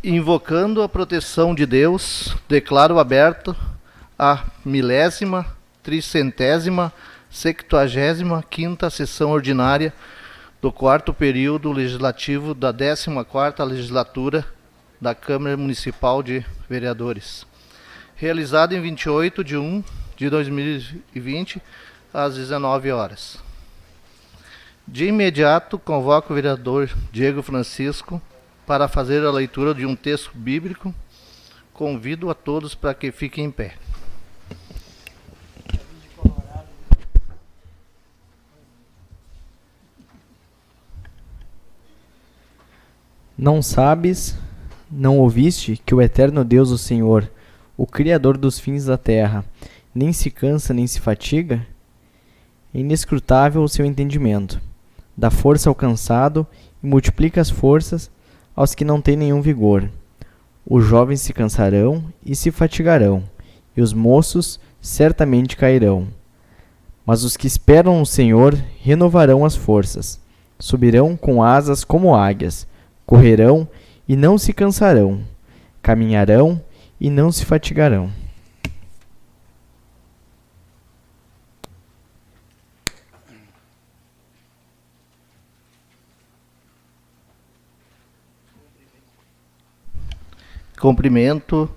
Invocando a proteção de Deus, declaro aberto a 10.375ª sessão ordinária do 4º período legislativo da 14ª legislatura da Câmara Municipal de Vereadores, realizada em 28 de 1 de 2020, às 19 horas. De imediato, convoco o vereador Diego Francisco para fazer a leitura de um texto bíblico. Convido a todos para que fiquem em pé. Não sabes, não ouviste que o eterno Deus, o Senhor, o Criador dos fins da terra, nem se cansa nem se fatiga? É inescrutável o seu entendimento. Dá força ao cansado e multiplica as forças aos que não têm nenhum vigor. Os jovens se cansarão e se fatigarão, e os moços certamente cairão. Mas os que esperam no Senhor renovarão as forças, subirão com asas como águias, correrão e não se cansarão, caminharão e não se fatigarão. Cumprimento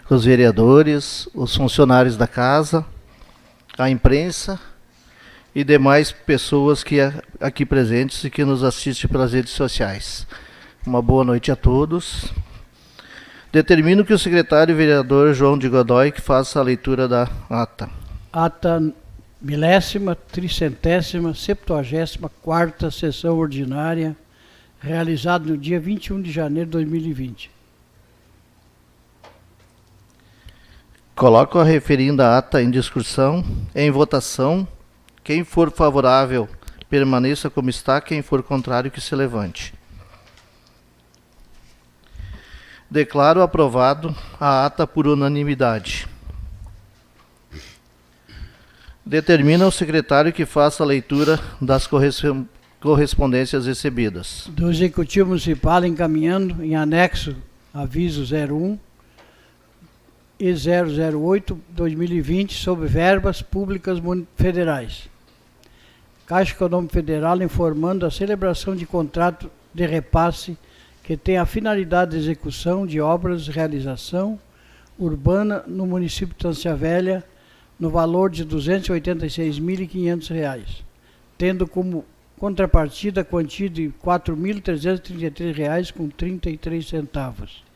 os vereadores, os funcionários da casa, a imprensa e demais pessoas que aqui presentes e que nos assistem pelas redes sociais. Uma boa noite a todos. Determino que o secretário vereador João de Godoy que faça a leitura da ata. Ata 10.374ª sessão ordinária, realizada no dia 21 de janeiro de 2020. Coloco a referida ata em discussão, em votação. Quem for favorável, permaneça como está. Quem for contrário, que se levante. Declaro aprovado a ata por unanimidade. Determina o secretário que faça a leitura das correspondências recebidas. Do Executivo Municipal, encaminhando em anexo aviso 01 e 008/2020 sobre verbas públicas federais. Caixa Econômica Federal informando a celebração de contrato de repasse que tem a finalidade de execução de obras de realização urbana no município de Estância Velha, no valor de R$ 286.500, tendo como contrapartida a quantia de R$ 4.333,33.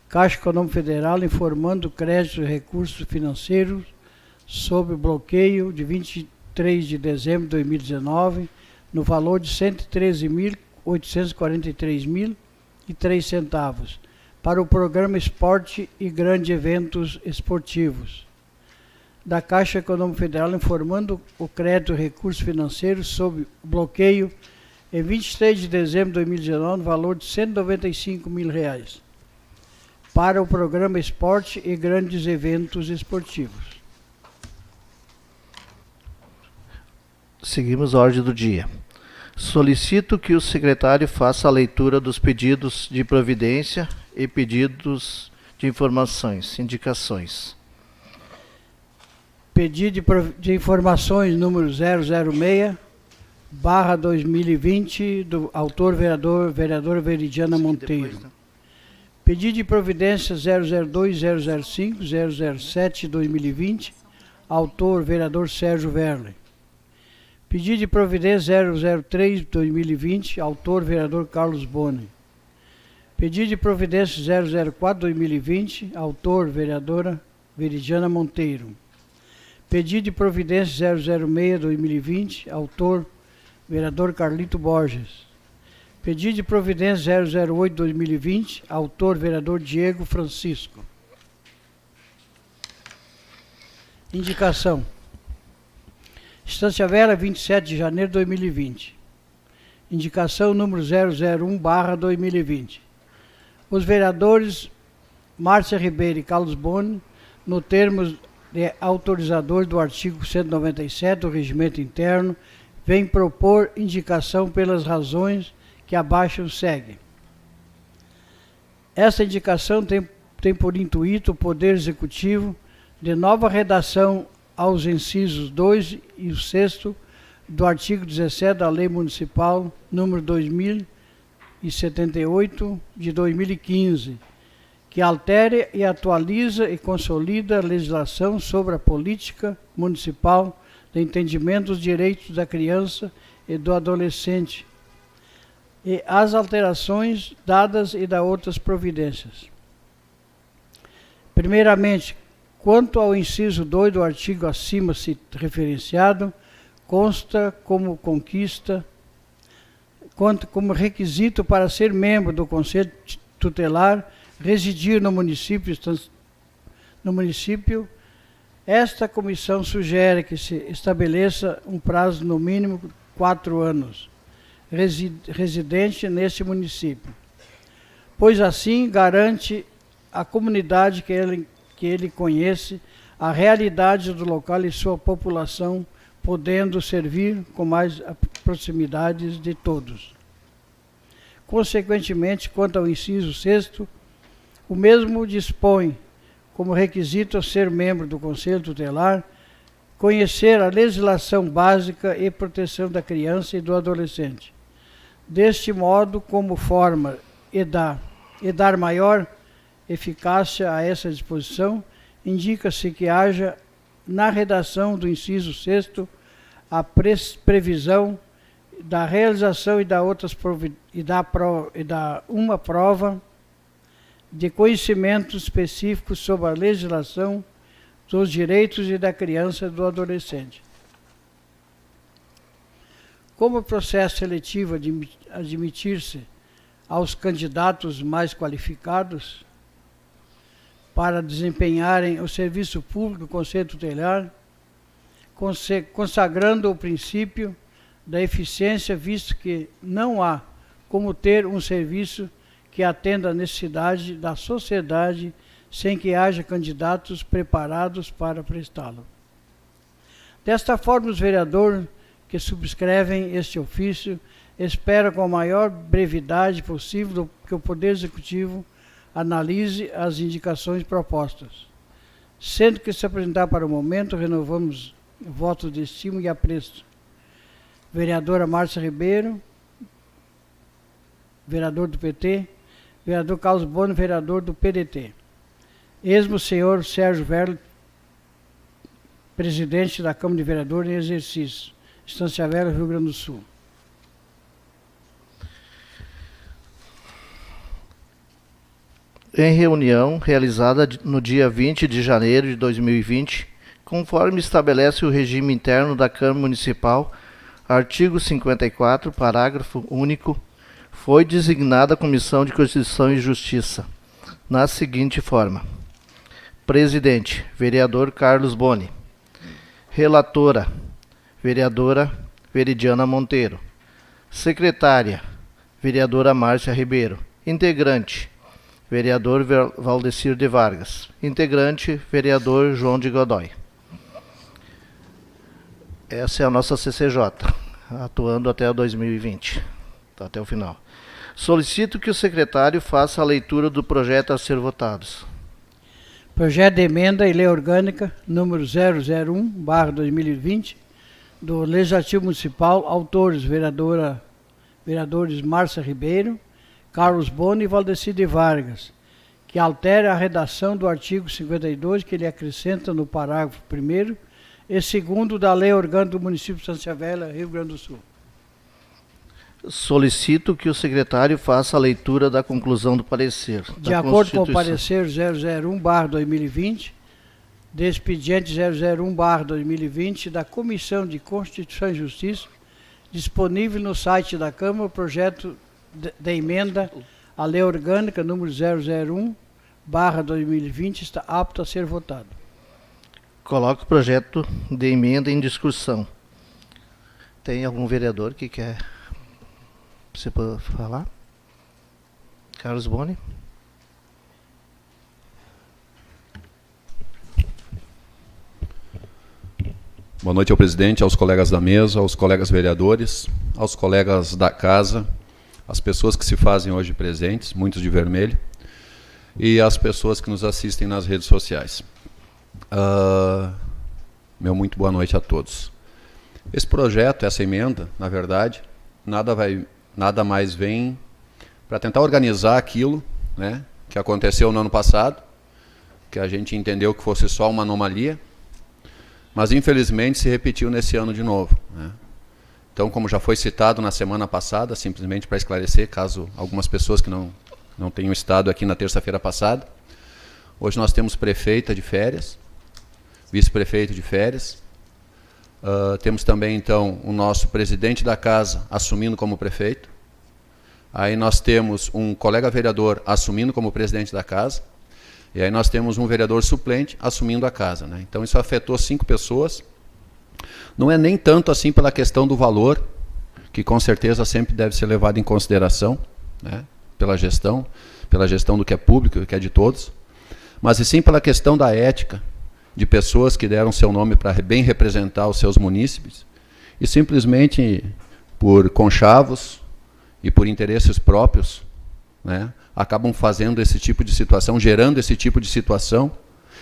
Caixa Econômica Federal informando crédito e recursos financeiros sob bloqueio de 23 de dezembro de 2019, no valor de R$ 113.843,03 para o programa Esporte e Grandes Eventos Esportivos. Da Caixa Econômica Federal informando o crédito e recursos financeiros sob bloqueio em 23 de dezembro de 2019, no valor de R$ 195.000 para o programa Esporte e Grandes Eventos Esportivos. Seguimos a ordem do dia. Solicito que o secretário faça a leitura dos pedidos de providência e pedidos de informações, indicações. Pedido de informações número 006/2020, do autor vereadora Veridiana Monteiro. Pedido de providência 002, 005, 007/2020, autor vereador Sérgio Verle. Pedido de providência 003/2020, autor vereador Carlos Boni. Pedido de providência 004/2020, autor vereadora Veridiana Monteiro. Pedido de providência 006/2020, autor vereador Carlito Borges. Pedido de providência 008/2020, autor vereador Diego Francisco. Indicação. Estância Velha, 27 de janeiro de 2020. Indicação número 001/2020. Os vereadores Márcia Ribeiro e Carlos Boni, no termos de autorizador do artigo 197 do Regimento Interno, vêm propor indicação pelas razões que abaixo seguem. Esta indicação tem por intuito o Poder Executivo de nova redação aos incisos 2 e o 6º do artigo 17 da Lei Municipal número 2078 de 2015, que altere e atualiza e consolida a legislação sobre a política municipal de entendimento dos direitos da criança e do adolescente, e as alterações dadas e da outras providências. Primeiramente, quanto ao inciso 2 do artigo acima referenciado, consta como requisito para ser membro do Conselho Tutelar residir no município. Esta comissão sugere que se estabeleça um prazo no mínimo 4 anos residente neste município, pois assim garante à comunidade que ele conhece a realidade do local e sua população, podendo servir com mais proximidades de todos. Consequentemente, quanto ao inciso 6º, o mesmo dispõe como requisito a ser membro do Conselho Tutelar conhecer a legislação básica e proteção da criança e do adolescente. Deste modo, como forma e dar maior eficácia a essa disposição, indica-se que haja na redação do inciso 6º a previsão da realização uma prova de conhecimentos específicos sobre a legislação dos direitos e da criança e do adolescente. Como o processo seletivo admitir-se aos candidatos mais qualificados para desempenharem o serviço público do Conselho Tutelar, consagrando o princípio da eficiência, visto que não há como ter um serviço que atenda à necessidade da sociedade sem que haja candidatos preparados para prestá-lo. Desta forma, os vereadores que subscrevem este ofício esperam com a maior brevidade possível que o Poder Executivo analise as indicações propostas. Sendo que se apresentar para o momento, renovamos o voto de estima e apreço. Vereadora Márcia Ribeiro, vereador do PT, vereador Carlos Boni, vereador do PDT. Esmo senhor Sérgio Verlo, presidente da Câmara de Vereadores em exercício, Estância Velha, Rio Grande do Sul. Em reunião realizada no dia 20 de janeiro de 2020, conforme estabelece o regime interno da Câmara Municipal, artigo 54, parágrafo único, foi designada a Comissão de Constituição e Justiça, na seguinte forma: Presidente, vereador Carlos Boni. Relatora, vereadora Veridiana Monteiro. Secretária, vereadora Márcia Ribeiro. Integrante, vereador Valdecir de Vargas. Integrante, vereador João de Godoy. Essa é a nossa CCJ, atuando até 2020, até o final. Solicito que o secretário faça a leitura do projeto a ser votados. Projeto de emenda e lei orgânica número 001/2020 do Legislativo Municipal, autores vereadores Márcia Ribeiro, Carlos Boni e Valdecir de Vargas, que altera a redação do artigo 52, que ele acrescenta no parágrafo 1º e 2º da Lei Orgânica do Município de Estância Velha, Rio Grande do Sul. Solicito que o secretário faça a leitura da conclusão do parecer. De acordo com o parecer 001/2020, de expediente 001/2020 da Comissão de Constituição e Justiça, disponível no site da Câmara, o projeto de emenda à Lei Orgânica número 001/2020 está apto a ser votado. Coloco o projeto de emenda em discussão. Tem algum vereador que quer falar? Carlos Boni. Boa noite ao presidente, aos colegas da mesa, aos colegas vereadores, aos colegas da casa, às pessoas que se fazem hoje presentes, muitos de vermelho. e as pessoas que nos assistem nas redes sociais. Meu muito boa noite a todos. Esse projeto, essa emenda, na verdade, nada mais vem para tentar organizar aquilo, né, que aconteceu no ano passado, que a gente entendeu que fosse só uma anomalia, mas infelizmente se repetiu nesse ano de novo, né? Então, como já foi citado na semana passada, simplesmente para esclarecer, caso algumas pessoas que não tenham estado aqui na terça-feira passada, hoje nós temos prefeita de férias, vice-prefeito de férias, temos também, então, o nosso presidente da casa assumindo como prefeito, aí nós temos um colega vereador assumindo como presidente da casa, e aí nós temos um vereador suplente assumindo a casa, né? Então isso afetou 5 pessoas. Não é nem tanto assim pela questão do valor, que com certeza sempre deve ser levado em consideração, né, pela gestão do que é público e que é de todos, mas e sim pela questão da ética, de pessoas que deram seu nome para bem representar os seus munícipes, e simplesmente por conchavos e por interesses próprios, né, acabam fazendo esse tipo de situação, gerando esse tipo de situação,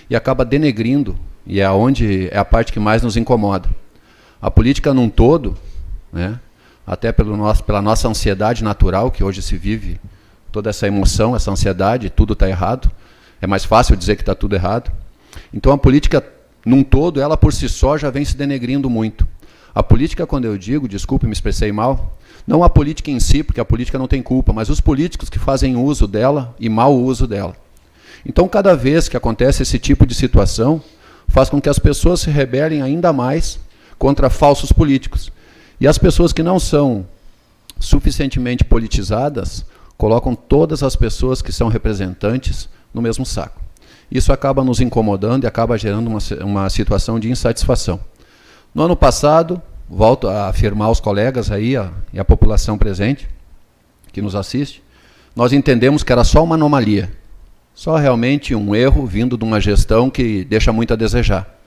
e acaba denegrindo, e é a parte que mais nos incomoda. A política num todo, né, até pela nossa ansiedade natural, que hoje se vive toda essa emoção, essa ansiedade, tudo está errado, é mais fácil dizer que está tudo errado. Então a política num todo, ela por si só já vem se denegrindo muito. A política, quando eu digo, desculpe, me expressei mal, não a política em si, porque a política não tem culpa, mas os políticos que fazem uso dela e mau uso dela. Então, cada vez que acontece esse tipo de situação, faz com que as pessoas se rebelem ainda mais contra falsos políticos. E as pessoas que não são suficientemente politizadas, colocam todas as pessoas que são representantes no mesmo saco. Isso acaba nos incomodando e acaba gerando uma situação de insatisfação. No ano passado, volto a afirmar aos colegas aí e a população presente, que nos assiste, nós entendemos que era só uma anomalia, só realmente um erro vindo de uma gestão que deixa muito a desejar.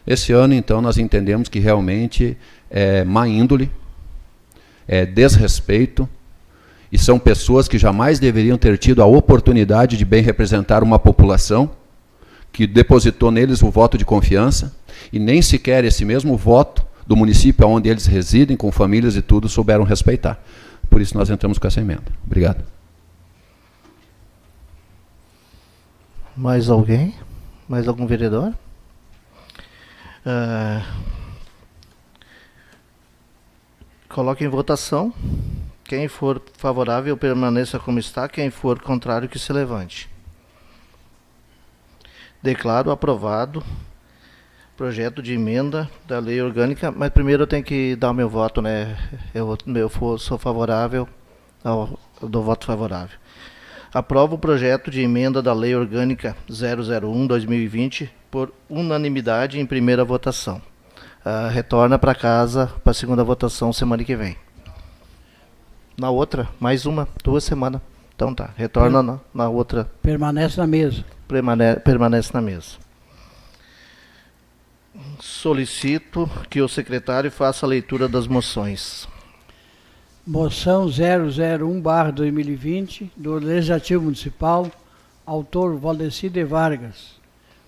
Esse ano, então, nós entendemos que realmente é má índole, é desrespeito, e são pessoas que jamais deveriam ter tido a oportunidade de bem representar uma população que depositou neles o voto de confiança, e nem sequer esse mesmo voto do município onde eles residem, com famílias e tudo, souberam respeitar. Por isso nós entramos com essa emenda. Obrigado. Mais alguém? Mais algum vereador? Coloque em votação. Quem for favorável, permaneça como está. Quem for contrário, que se levante. Declaro aprovado projeto de emenda da lei orgânica, mas primeiro eu tenho que dar o meu voto, né? Sou favorável, dou voto favorável. Aprovo o projeto de emenda da lei orgânica 001/2020 por unanimidade em primeira votação. Retorna para casa para a segunda votação semana que vem. Na outra, mais 2 semanas. Então tá, retorna na outra. Permanece na mesa. Permanece na mesa. Solicito que o secretário faça a leitura das moções. Moção 001/2020 do Legislativo Municipal, autor Valdeci de Vargas,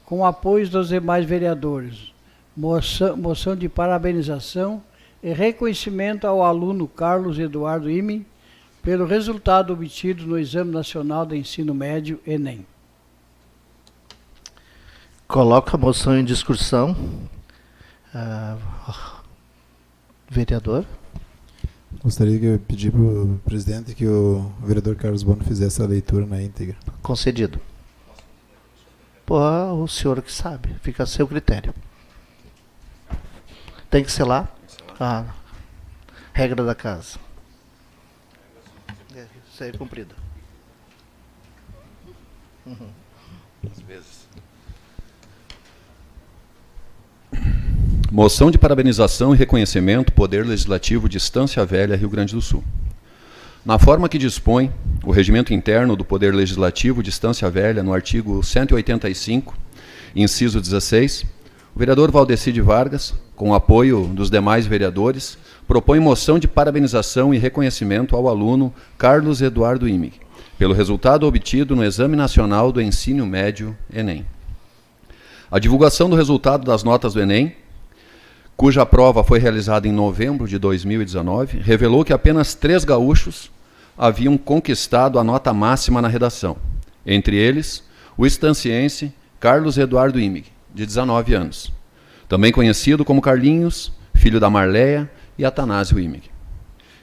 com apoio dos demais vereadores. Moção de parabenização e reconhecimento ao aluno Carlos Eduardo Ime pelo resultado obtido no Exame Nacional de Ensino Médio, ENEM. Coloco a moção em discussão. Vereador? Gostaria de pedir para o presidente que o vereador Carlos Bono fizesse a leitura na íntegra. Concedido. Pô, o senhor que sabe, fica a seu critério. Tem que selar a regra da casa. Isso aí é cumprida. Às vezes. Moção de parabenização e reconhecimento, Poder Legislativo de Estância Velha, Rio Grande do Sul. Na forma que dispõe o regimento interno do Poder Legislativo de Estância Velha, no artigo 185, inciso 16, o vereador Valdeci de Vargas, com o apoio dos demais vereadores, propõe moção de parabenização e reconhecimento ao aluno Carlos Eduardo Ime, pelo resultado obtido no Exame Nacional do Ensino Médio, Enem. A divulgação do resultado das notas do Enem, cuja prova foi realizada em novembro de 2019, revelou que apenas 3 gaúchos haviam conquistado a nota máxima na redação. Entre eles, o estanciense Carlos Eduardo Imig, de 19 anos, também conhecido como Carlinhos, filho da Marleia e Atanásio Imig.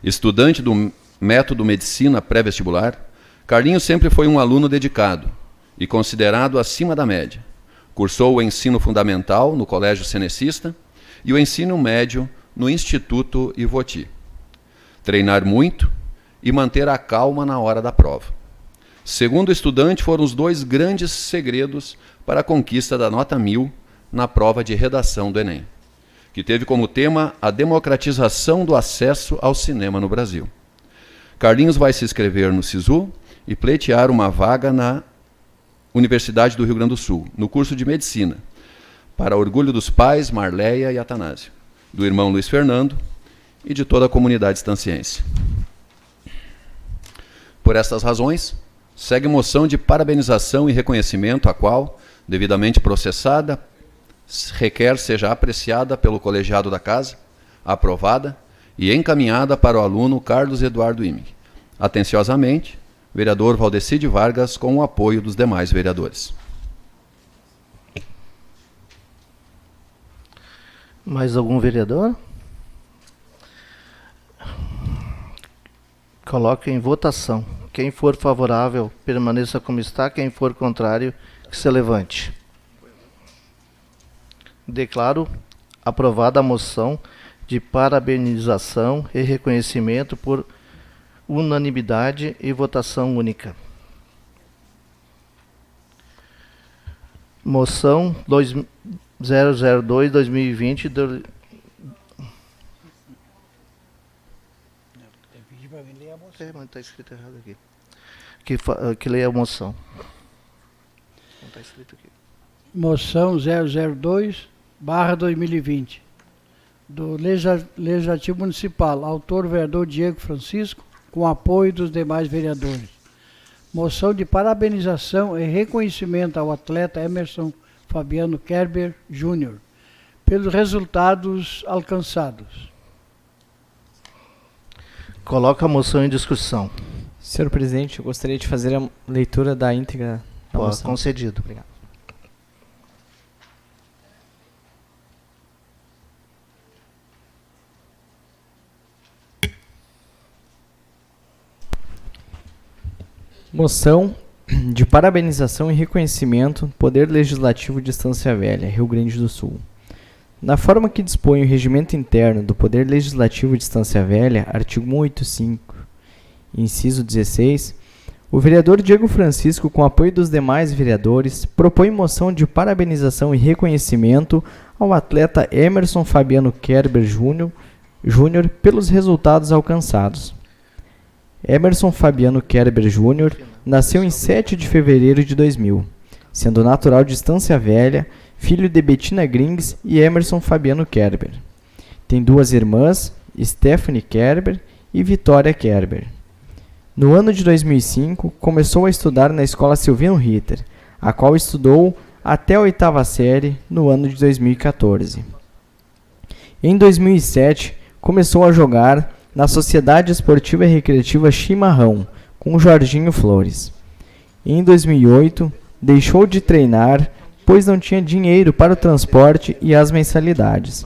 Estudante do método Medicina pré-vestibular, Carlinhos sempre foi um aluno dedicado e considerado acima da média. Cursou o ensino fundamental no Colégio Cenecista e o ensino médio no Instituto Ivoti. Treinar muito e manter a calma na hora da prova. Segundo o estudante, foram os 2 grandes segredos para a conquista da nota 1000 na prova de redação do Enem, que teve como tema a democratização do acesso ao cinema no Brasil. Carlinhos vai se inscrever no SISU e pleitear uma vaga na Universidade do Rio Grande do Sul, no curso de Medicina, para orgulho dos pais Marleia e Atanásio, do irmão Luiz Fernando e de toda a comunidade estanciense. Por estas razões, segue moção de parabenização e reconhecimento, a qual, devidamente processada, requer seja apreciada pelo colegiado da Casa, aprovada e encaminhada para o aluno Carlos Eduardo Imig. Atenciosamente, vereador Valdecide Vargas, com o apoio dos demais vereadores. Mais algum vereador? Coloque em votação. Quem for favorável, permaneça como está. Quem for contrário, que se levante. Declaro aprovada a moção de parabenização e reconhecimento por unanimidade e votação única. Moção 002/2020 do... Está escrito errado aqui. Que leia a moção. Não está escrito aqui. Moção 002/2020 do Legislativo Municipal. Autor, vereador Diego Francisco, com apoio dos demais vereadores. Moção de parabenização e reconhecimento ao atleta Emerson Fabiano Kerber Júnior pelos resultados alcançados. Coloca a moção em discussão. Senhor presidente, eu gostaria de fazer a leitura da íntegra da moção. Concedido. Obrigado. Moção de parabenização e reconhecimento, Poder Legislativo de Estância Velha, Rio Grande do Sul. Na forma que dispõe o regimento interno do Poder Legislativo de Estância Velha, artigo 185, inciso 16, o vereador Diego Francisco, com apoio dos demais vereadores, propõe moção de parabenização e reconhecimento ao atleta Emerson Fabiano Kerber Júnior pelos resultados alcançados. Emerson Fabiano Kerber Júnior nasceu em 7 de fevereiro de 2000, sendo natural de Estância Velha, filho de Betina Grings e Emerson Fabiano Kerber. Tem 2 irmãs, Stephanie Kerber e Vitória Kerber. No ano de 2005, começou a estudar na Escola Silviano Ritter, a qual estudou até a 8ª série no ano de 2014. Em 2007, começou a jogar na Sociedade Esportiva e Recreativa Chimarrão, com Jorginho Flores. Em 2008, deixou de treinar, pois não tinha dinheiro para o transporte e as mensalidades.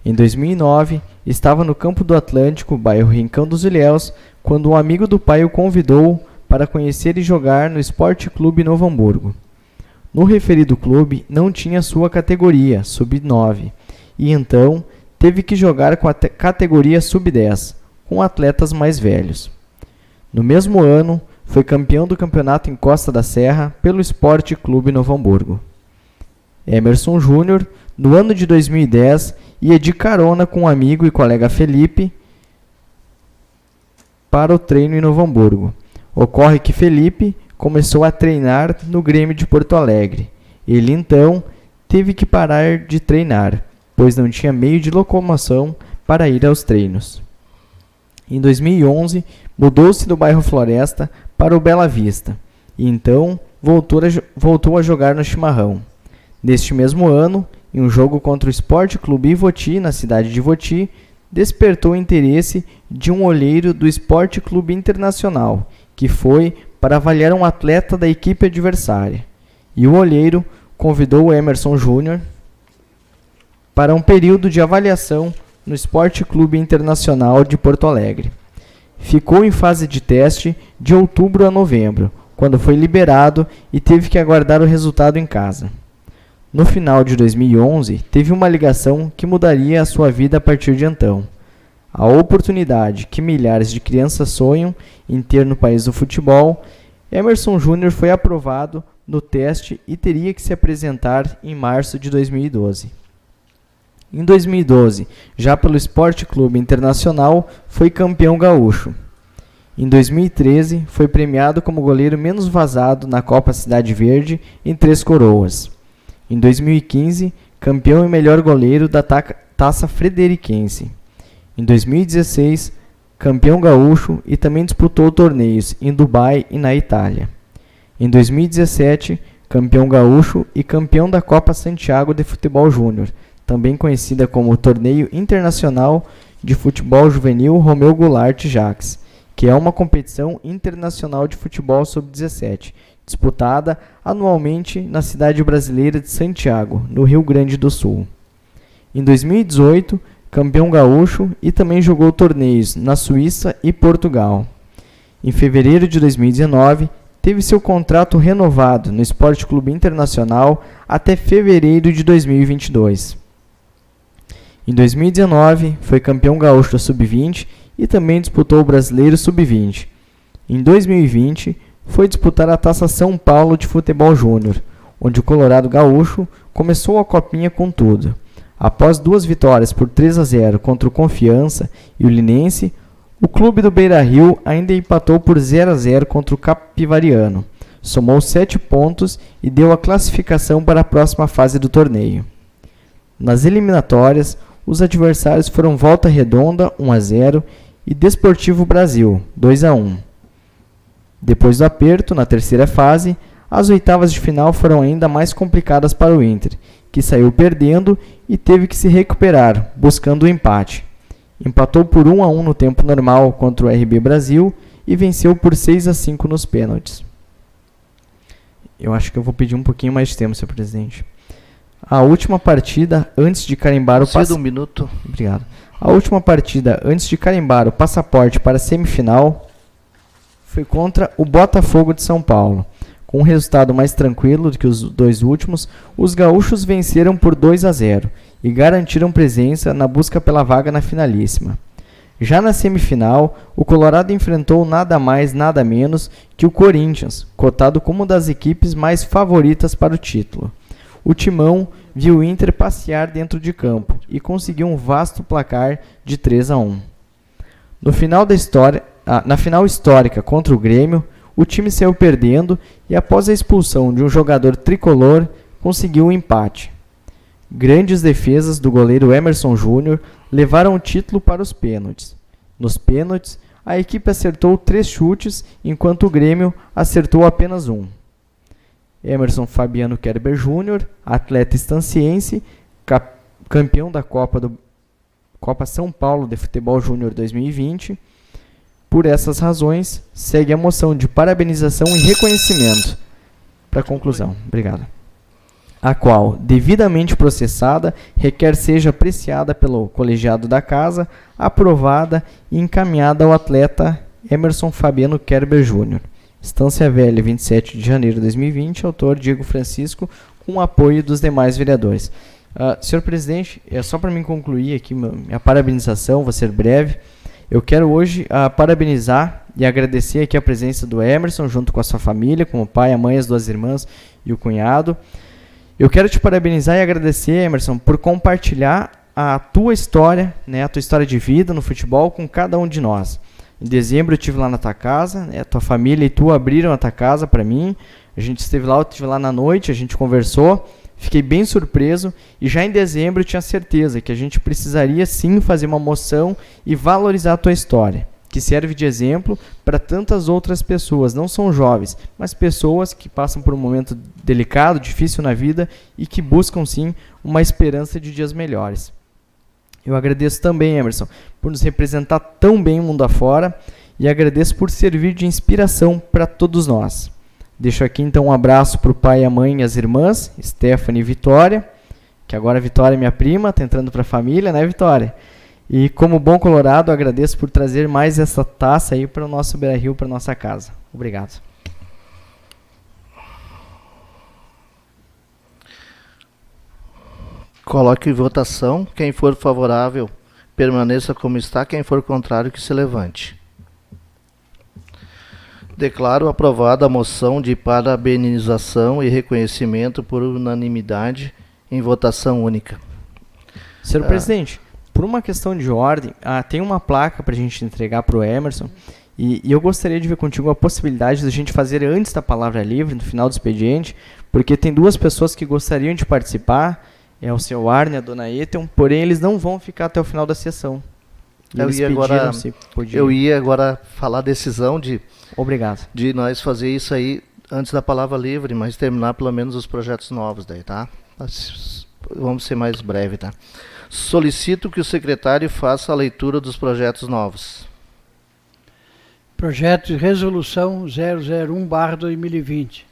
Em 2009, estava no Campo do Atlântico, bairro Rincão dos Ilhéus, quando um amigo do pai o convidou para conhecer e jogar no Esporte Clube Novo Hamburgo. No referido clube, não tinha sua categoria, sub-9, e então teve que jogar com a categoria sub-10, com atletas mais velhos. No mesmo ano, foi campeão do campeonato em Costa da Serra pelo Esporte Clube Novo Hamburgo. Emerson Júnior, no ano de 2010, ia de carona com um amigo e colega Felipe para o treino em Novo Hamburgo. Ocorre que Felipe começou a treinar no Grêmio de Porto Alegre. Ele então teve que parar de treinar, pois não tinha meio de locomoção para ir aos treinos. Em 2011, mudou-se do bairro Floresta para o Bela Vista, e então voltou a jogar no Chimarrão. Neste mesmo ano, em um jogo contra o Sport Clube Ivoti, na cidade de Ivoti, despertou o interesse de um olheiro do Sport Clube Internacional, que foi para avaliar um atleta da equipe adversária. E o olheiro convidou o Emerson Júnior para um período de avaliação no Sport Clube Internacional de Porto Alegre. Ficou em fase de teste de outubro a novembro, quando foi liberado e teve que aguardar o resultado em casa. No final de 2011, teve uma ligação que mudaria a sua vida a partir de então. A oportunidade que milhares de crianças sonham em ter no país do futebol, Emerson Júnior foi aprovado no teste e teria que se apresentar em março de 2012. Em 2012, já pelo Sport Clube Internacional, foi campeão gaúcho. Em 2013, foi premiado como goleiro menos vazado na Copa Cidade Verde em Três Coroas. Em 2015, campeão e melhor goleiro da Taça Frederiquense. Em 2016, campeão gaúcho e também disputou torneios em Dubai e na Itália. Em 2017, campeão gaúcho e campeão da Copa Santiago de Futebol Júnior, também conhecida como Torneio Internacional de Futebol Juvenil Romeu Goulart Jacques, que é uma competição internacional de futebol sub-17, disputada anualmente na cidade brasileira de Santiago, no Rio Grande do Sul. Em 2018, campeão gaúcho e também jogou torneios na Suíça e Portugal. Em fevereiro de 2019, teve seu contrato renovado no Sport Clube Internacional até fevereiro de 2022. Em 2019, foi campeão gaúcho da Sub-20 e também disputou o Brasileiro Sub-20. Em 2020, foi disputar a Taça São Paulo de Futebol Júnior, onde o Colorado Gaúcho começou a copinha com tudo. Após 2 vitórias por 3-0 contra o Confiança e o Linense, o clube do Beira-Rio ainda empatou por 0-0 contra o Capivariano, somou 7 pontos e deu a classificação para a próxima fase do torneio. Nas eliminatórias, os adversários foram Volta Redonda, 1-0, e Desportivo Brasil, 2-1. Depois do aperto, na terceira fase, as oitavas de final foram ainda mais complicadas para o Inter, que saiu perdendo e teve que se recuperar, buscando o empate. Empatou por 1-1 no tempo normal contra o RB Brasil e venceu por 6-5 nos pênaltis. Eu acho que eu vou pedir um pouquinho mais de tempo, senhor presidente. A última partida antes de carimbar o Um minuto. Obrigado. A última partida antes de carimbar o passaporte para a semifinal foi contra o Botafogo de São Paulo. Com um resultado mais tranquilo do que os 2 últimos, os gaúchos venceram por 2-0 e garantiram presença na busca pela vaga na finalíssima. Já na semifinal, o Colorado enfrentou nada mais nada menos que o Corinthians, cotado como uma das equipes mais favoritas para o título. O Timão viu o Inter passear dentro de campo e conseguiu um vasto placar de 3-1. Na final histórica contra o Grêmio, o time saiu perdendo e, após a expulsão de um jogador tricolor, conseguiu um empate. Grandes defesas do goleiro Emerson Júnior levaram o título para os pênaltis. Nos pênaltis, a equipe acertou 3 chutes, enquanto o Grêmio acertou apenas 1. Emerson Fabiano Kerber Júnior, atleta estanciense, campeão da Copa São Paulo de Futebol Júnior 2020. Por essas razões, segue a moção de parabenização e reconhecimento. Para conclusão. Obrigado. A qual, devidamente processada, requer seja apreciada pelo colegiado da Casa, aprovada e encaminhada ao atleta Emerson Fabiano Kerber Júnior. Estância Velha, 27 de janeiro de 2020, autor Diego Francisco, com apoio dos demais vereadores. Senhor presidente, é só para mim concluir aqui minha parabenização, vou ser breve. Eu quero hoje parabenizar e agradecer aqui a presença do Emerson, junto com a sua família, com o pai, a mãe, as 2 irmãs e o cunhado. Eu quero te parabenizar e agradecer, Emerson, por compartilhar a tua história, né, a tua história de vida no futebol com cada um de nós. Em dezembro eu estive lá na tua casa, né, tua família e tu abriram a tua casa para mim. A gente esteve lá, eu estive lá na noite, a gente conversou, fiquei bem surpreso e já em dezembro eu tinha certeza que a gente precisaria sim fazer uma moção e valorizar a tua história, que serve de exemplo para tantas outras pessoas, não são jovens, mas pessoas que passam por um momento delicado, difícil na vida e que buscam sim uma esperança de dias melhores. Eu agradeço também, Emerson, por nos representar tão bem o mundo afora e agradeço por servir de inspiração para todos nós. Deixo aqui então um abraço para o pai, a mãe e as irmãs, Stephanie e Vitória, que agora a Vitória é minha prima, está entrando para a família, né, Vitória? E como bom colorado, agradeço por trazer mais essa taça aí para o nosso Beira-Rio, para nossa casa. Obrigado. Coloque em votação. Quem for favorável, permaneça como está. Quem for contrário, que se levante. Declaro aprovada a moção de parabenização e reconhecimento por unanimidade em votação única. Senhor presidente, por uma questão de ordem, tem uma placa para a gente entregar para o Emerson e eu gostaria de ver contigo a possibilidade de a gente fazer antes da palavra livre, no final do expediente, porque tem duas pessoas que gostariam de participar, é o seu Arne e a dona Eton, porém eles não vão ficar até o final da sessão. Eu ia agora falar a decisão Obrigado. de nós fazer isso aí antes da palavra livre, mas terminar pelo menos os projetos novos daí, tá? Vamos ser mais breve, tá? Solicito que o secretário faça a leitura dos projetos novos. Projeto de resolução 001/2020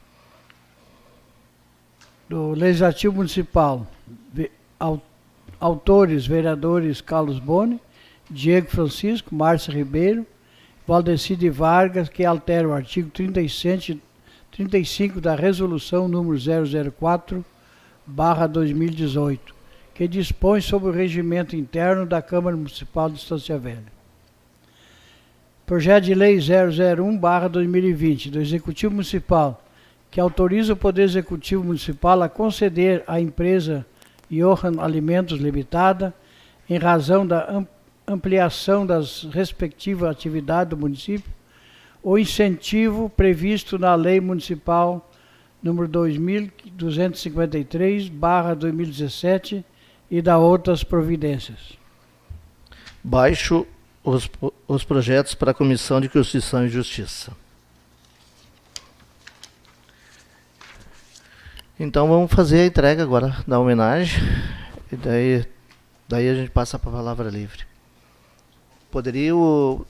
do Legislativo Municipal. Autores, vereadores Carlos Boni, Diego Francisco, Márcia Ribeiro, Valdeci de Vargas, que altera o artigo 35 da resolução número 004/2018, que dispõe sobre o regimento interno da Câmara Municipal de Estância Velha. Projeto de Lei 001/2020 do Executivo Municipal, que autoriza o Poder Executivo Municipal a conceder à empresa Johan Alimentos Limitada, em razão da ampliação das respectivas atividades do município, o incentivo previsto na Lei Municipal número 2253/2017 e da outras providências. Baixo os projetos para a Comissão de Constituição e Justiça. Então vamos fazer a entrega agora da homenagem e daí a gente passa para a palavra livre. Poderia o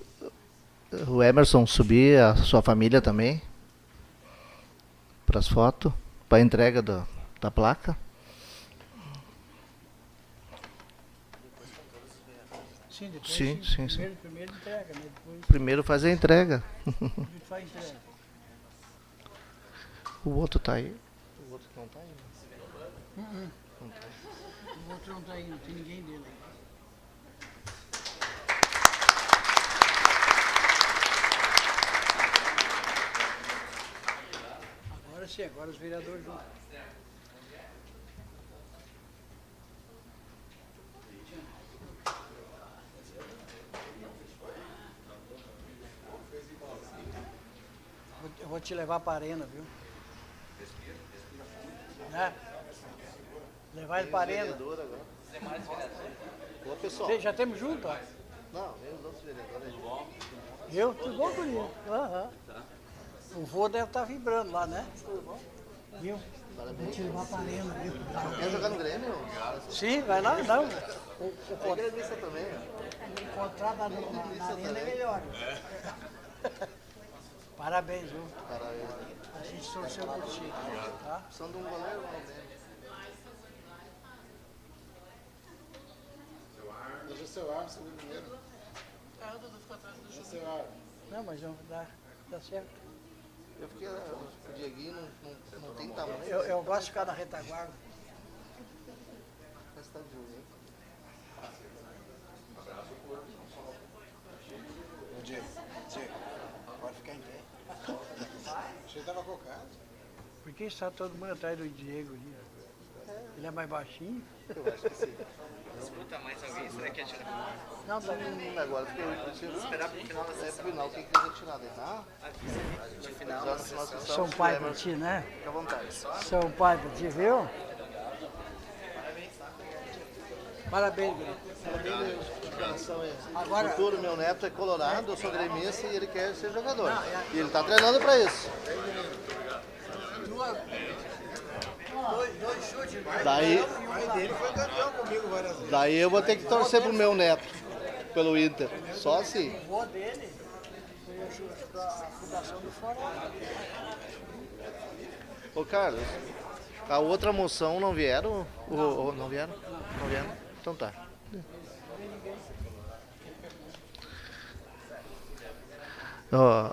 Emerson subir, a sua família também, para as fotos, para a entrega da placa? Sim, depois Sim. Primeiro entrega, né? Depois Primeiro faz a entrega. faz entrega. O outro está aí? O outro não está aí? O outro não está aí, não tem ninguém dele aí. Agora sim, agora os vereadores vão. Eu vou te levar para a arena, viu? Né? Levar ele para a arena. Ô, pessoal. Já temos junto, ó. Não, vem os outros vereadores. Eu? Tudo bom, Curinha? Aham. O vô deve estar vibrando lá, né? Viu? Vou te levar para a arena, viu? Quer jogar no Grêmio? Sim, vai lá, não. É gremista também, ó. Encontrar na arena é melhor. Parabéns, viu? Parabéns. A gente torceu por ti. Tá? São de um goleiro, não, Deixa o seu ar, segundo primeiro. Deixa o seu ar. Não, mas não dá certo. Eu fiquei, o Dieguinho não tem tamanho. Eu gosto de ficar na retaguarda. Mas tá de olho. Diego, pode ficar em pé. Achei que estava cocado. Por que está todo mundo atrás do Diego ali? Ele é mais baixinho? Eu acho que sim. Escuta, mas alguém será que atira? Não, tá Agora fiquei Esperar pro final da sessão. final, quem quiser tirar daí, tá? De final Já da na sessão. sessão, São pai pra ti, né? fica à vontade. São pai pra ti, viu? Parabéns, Grêmio. Agora, futuro, meu neto é colorado, eu sou gremista e ele quer ser jogador. E ele está treinando para isso. Dois chutes. Daí eu vou ter que torcer pro meu neto, pelo Inter. Só assim. O avô dele foi a fundação do Fora. Ô Carlos, a outra moção não vieram? Não vieram? Não vieram? Então tá. Ó,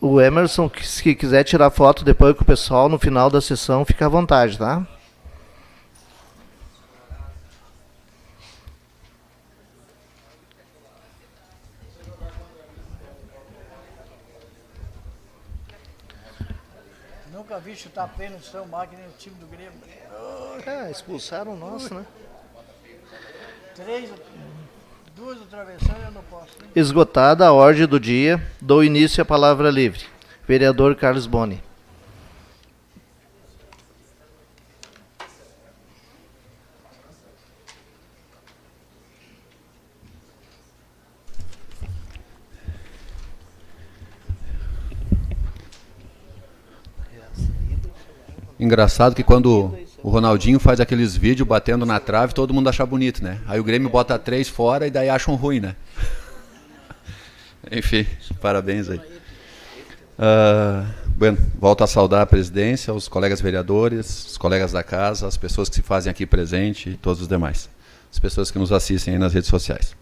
o Emerson, se quiser tirar foto depois com o pessoal no final da sessão, fica à vontade, tá? Nunca vi chutar pênalti tão mal que nem o time do Grêmio. Expulsaram o nosso, né? 2 do travessão eu não posso. Hein? Esgotada a ordem do dia, dou início à palavra livre. Vereador Carlos Boni. Engraçado que quando o Ronaldinho faz aqueles vídeos batendo na trave, todo mundo acha bonito, né? Aí o Grêmio bota 3 fora e daí acham ruim, né? Enfim, parabéns aí. Bueno, volto a saudar a presidência, os colegas vereadores, os colegas da casa, as pessoas que se fazem aqui presente e todos os demais. As pessoas que nos assistem aí nas redes sociais.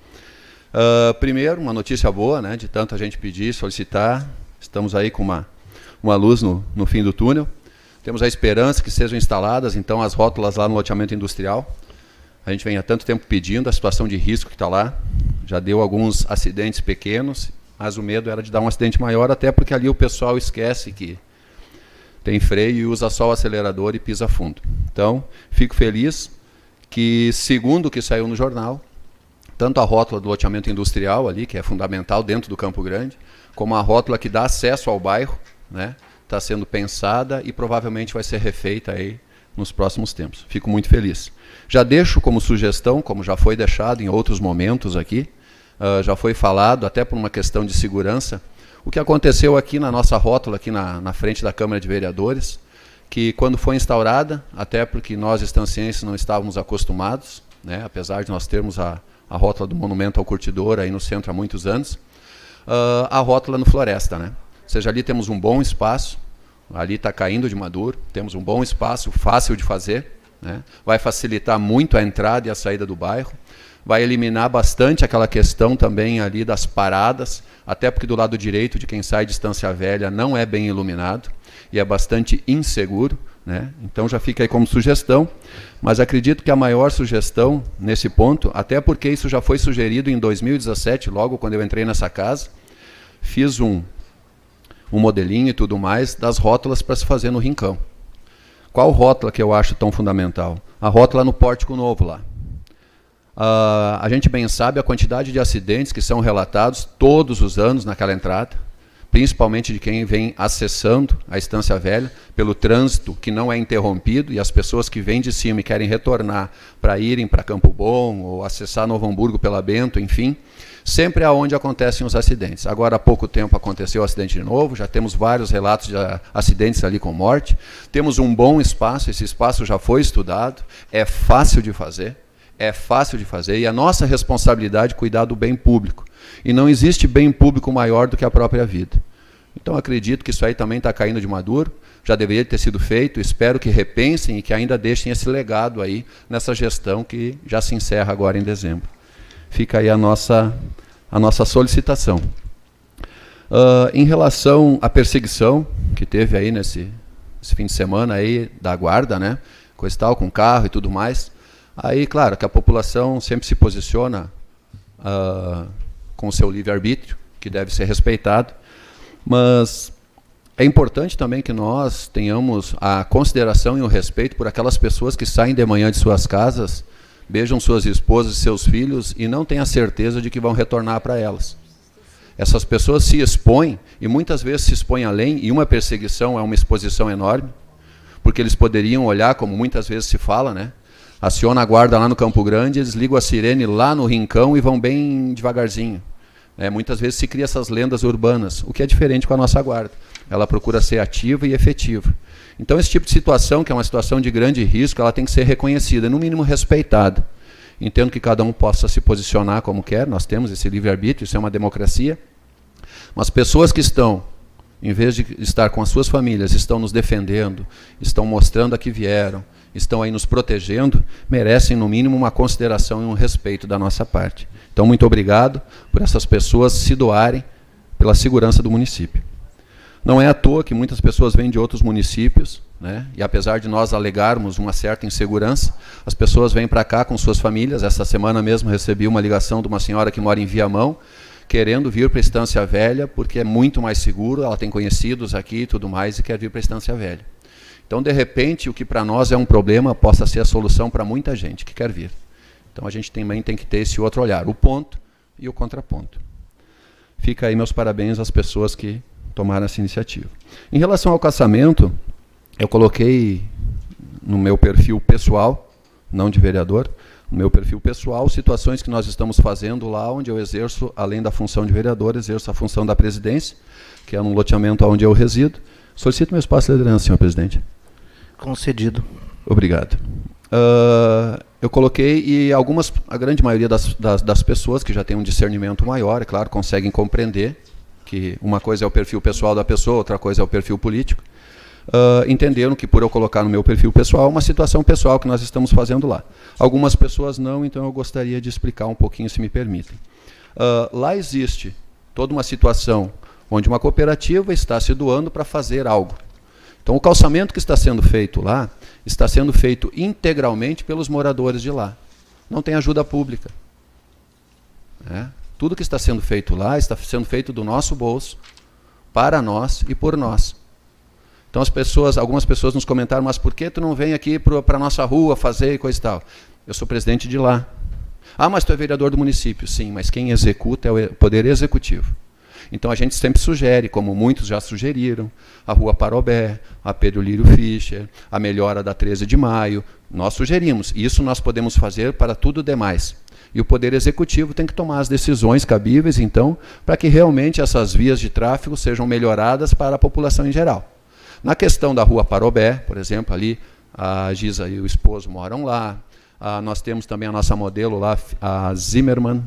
Primeiro, uma notícia boa, né? De tanta gente pedir, solicitar. Estamos aí com uma luz no fim do túnel. Temos a esperança que sejam instaladas, então, as rótulas lá no loteamento industrial. A gente vem há tanto tempo pedindo, a situação de risco que está lá. Já deu alguns acidentes pequenos, mas o medo era de dar um acidente maior, até porque ali o pessoal esquece que tem freio e usa só o acelerador e pisa fundo. Então, fico feliz que, segundo o que saiu no jornal, tanto a rótula do loteamento industrial ali, que é fundamental dentro do Campo Grande, como a rótula que dá acesso ao bairro, né? Está sendo pensada e provavelmente vai ser refeita aí nos próximos tempos. Fico muito feliz. Já deixo como sugestão, como já foi deixado em outros momentos aqui, já foi falado, até por uma questão de segurança, o que aconteceu aqui na nossa rótula, aqui na frente da Câmara de Vereadores, que quando foi instaurada, até porque nós estancienses não estávamos acostumados, né, apesar de nós termos a rótula do Monumento ao Curtidor aí no centro há muitos anos, a rótula no Floresta, né? Ou seja, ali temos um bom espaço, ali está caindo de maduro, temos um bom espaço, fácil de fazer, né? Vai facilitar muito a entrada e a saída do bairro, vai eliminar bastante aquela questão também ali das paradas, até porque do lado direito de quem sai de Estância Velha não é bem iluminado e é bastante inseguro, né? Então já fica aí como sugestão, mas acredito que a maior sugestão nesse ponto, até porque isso já foi sugerido em 2017, logo quando eu entrei nessa casa, fiz um modelinho e tudo mais das rótulas para se fazer no Rincão. Qual rótula que eu acho tão fundamental? A rótula no Pórtico Novo lá. A gente bem sabe a quantidade de acidentes que são relatados todos os anos naquela entrada, principalmente de quem vem acessando a Estância Velha, pelo trânsito que não é interrompido, e as pessoas que vêm de cima e querem retornar para irem para Campo Bom, ou acessar Novo Hamburgo pela Bento, enfim, sempre é onde acontecem os acidentes. Agora, há pouco tempo aconteceu o acidente de novo, já temos vários relatos de acidentes ali com morte, temos um bom espaço, esse espaço já foi estudado, é fácil de fazer, e a nossa responsabilidade é cuidar do bem público. E não existe bem público maior do que a própria vida. Então, acredito que isso aí também está caindo de maduro, já deveria ter sido feito, espero que repensem e que ainda deixem esse legado aí nessa gestão que já se encerra agora em dezembro. Fica aí a nossa solicitação. Em relação à perseguição que teve aí nesse fim de semana aí da guarda, né, coisa e tal, com carro e tudo mais, aí, claro, que a população sempre se posiciona com o seu livre-arbítrio, que deve ser respeitado, mas é importante também que nós tenhamos a consideração e o respeito por aquelas pessoas que saem de manhã de suas casas, beijam suas esposas e seus filhos e não têm a certeza de que vão retornar para elas. Essas pessoas se expõem, e muitas vezes se expõem além, e uma perseguição é uma exposição enorme, porque eles poderiam olhar, como muitas vezes se fala, né? aciona a guarda lá no Campo Grande, eles ligam a sirene lá no Rincão e vão bem devagarzinho. Muitas vezes se cria essas lendas urbanas, o que é diferente com a nossa guarda. Ela procura ser ativa e efetiva. Então, esse tipo de situação, que é uma situação de grande risco, ela tem que ser reconhecida, no mínimo respeitada. Entendo que cada um possa se posicionar como quer, nós temos esse livre-arbítrio, isso é uma democracia. Mas pessoas que estão, em vez de estar com as suas famílias, estão nos defendendo, estão mostrando a que vieram, estão aí nos protegendo, merecem, no mínimo, uma consideração e um respeito da nossa parte. Então, muito obrigado por essas pessoas se doarem pela segurança do município. Não é à toa que muitas pessoas vêm de outros municípios, né? E apesar de nós alegarmos uma certa insegurança, as pessoas vêm para cá com suas famílias. Essa semana mesmo recebi uma ligação de uma senhora que mora em Viamão, querendo vir para a Estância Velha, porque é muito mais seguro, ela tem conhecidos aqui e tudo mais, e quer vir para a Estância Velha. Então, de repente, o que para nós é um problema possa ser a solução para muita gente que quer vir. Então, a gente também tem que ter esse outro olhar, o ponto e o contraponto. Fica aí meus parabéns às pessoas que tomaram essa iniciativa. Em relação ao caçamento, eu coloquei no meu perfil pessoal, não de vereador, no meu perfil pessoal, situações que nós estamos fazendo lá, onde eu exerço, além da função de vereador, exerço a função da presidência, que é num loteamento onde eu resido. Solicito meu espaço de liderança, senhor presidente. Concedido. Obrigado. Eu coloquei, e a grande maioria das pessoas que já têm um discernimento maior, é claro, conseguem compreender que uma coisa é o perfil pessoal da pessoa, outra coisa é o perfil político, entenderam que por eu colocar no meu perfil pessoal, uma situação pessoal que nós estamos fazendo lá. Algumas pessoas não, então eu gostaria de explicar um pouquinho, se me permitem. Lá existe toda uma situação onde uma cooperativa está se doando para fazer algo. Então, o calçamento que está sendo feito lá, está sendo feito integralmente pelos moradores de lá. Não tem ajuda pública. Tudo que está sendo feito lá, está sendo feito do nosso bolso, para nós e por nós. Então, algumas pessoas nos comentaram, mas por que tu não vem aqui para a nossa rua fazer e coisa e tal? Eu sou presidente de lá. Ah, mas tu é vereador do município. Sim, mas quem executa é o Poder Executivo. Então, a gente sempre sugere, como muitos já sugeriram, a Rua Parobé, a Pedro Lírio Fischer, a melhora da 13 de Maio. Nós sugerimos. Isso nós podemos fazer para tudo demais. E o Poder Executivo tem que tomar as decisões cabíveis, então, para que realmente essas vias de tráfego sejam melhoradas para a população em geral. Na questão da Rua Parobé, por exemplo, ali a Giza e o esposo moram lá. Nós temos também a nossa modelo lá, a Zimmermann,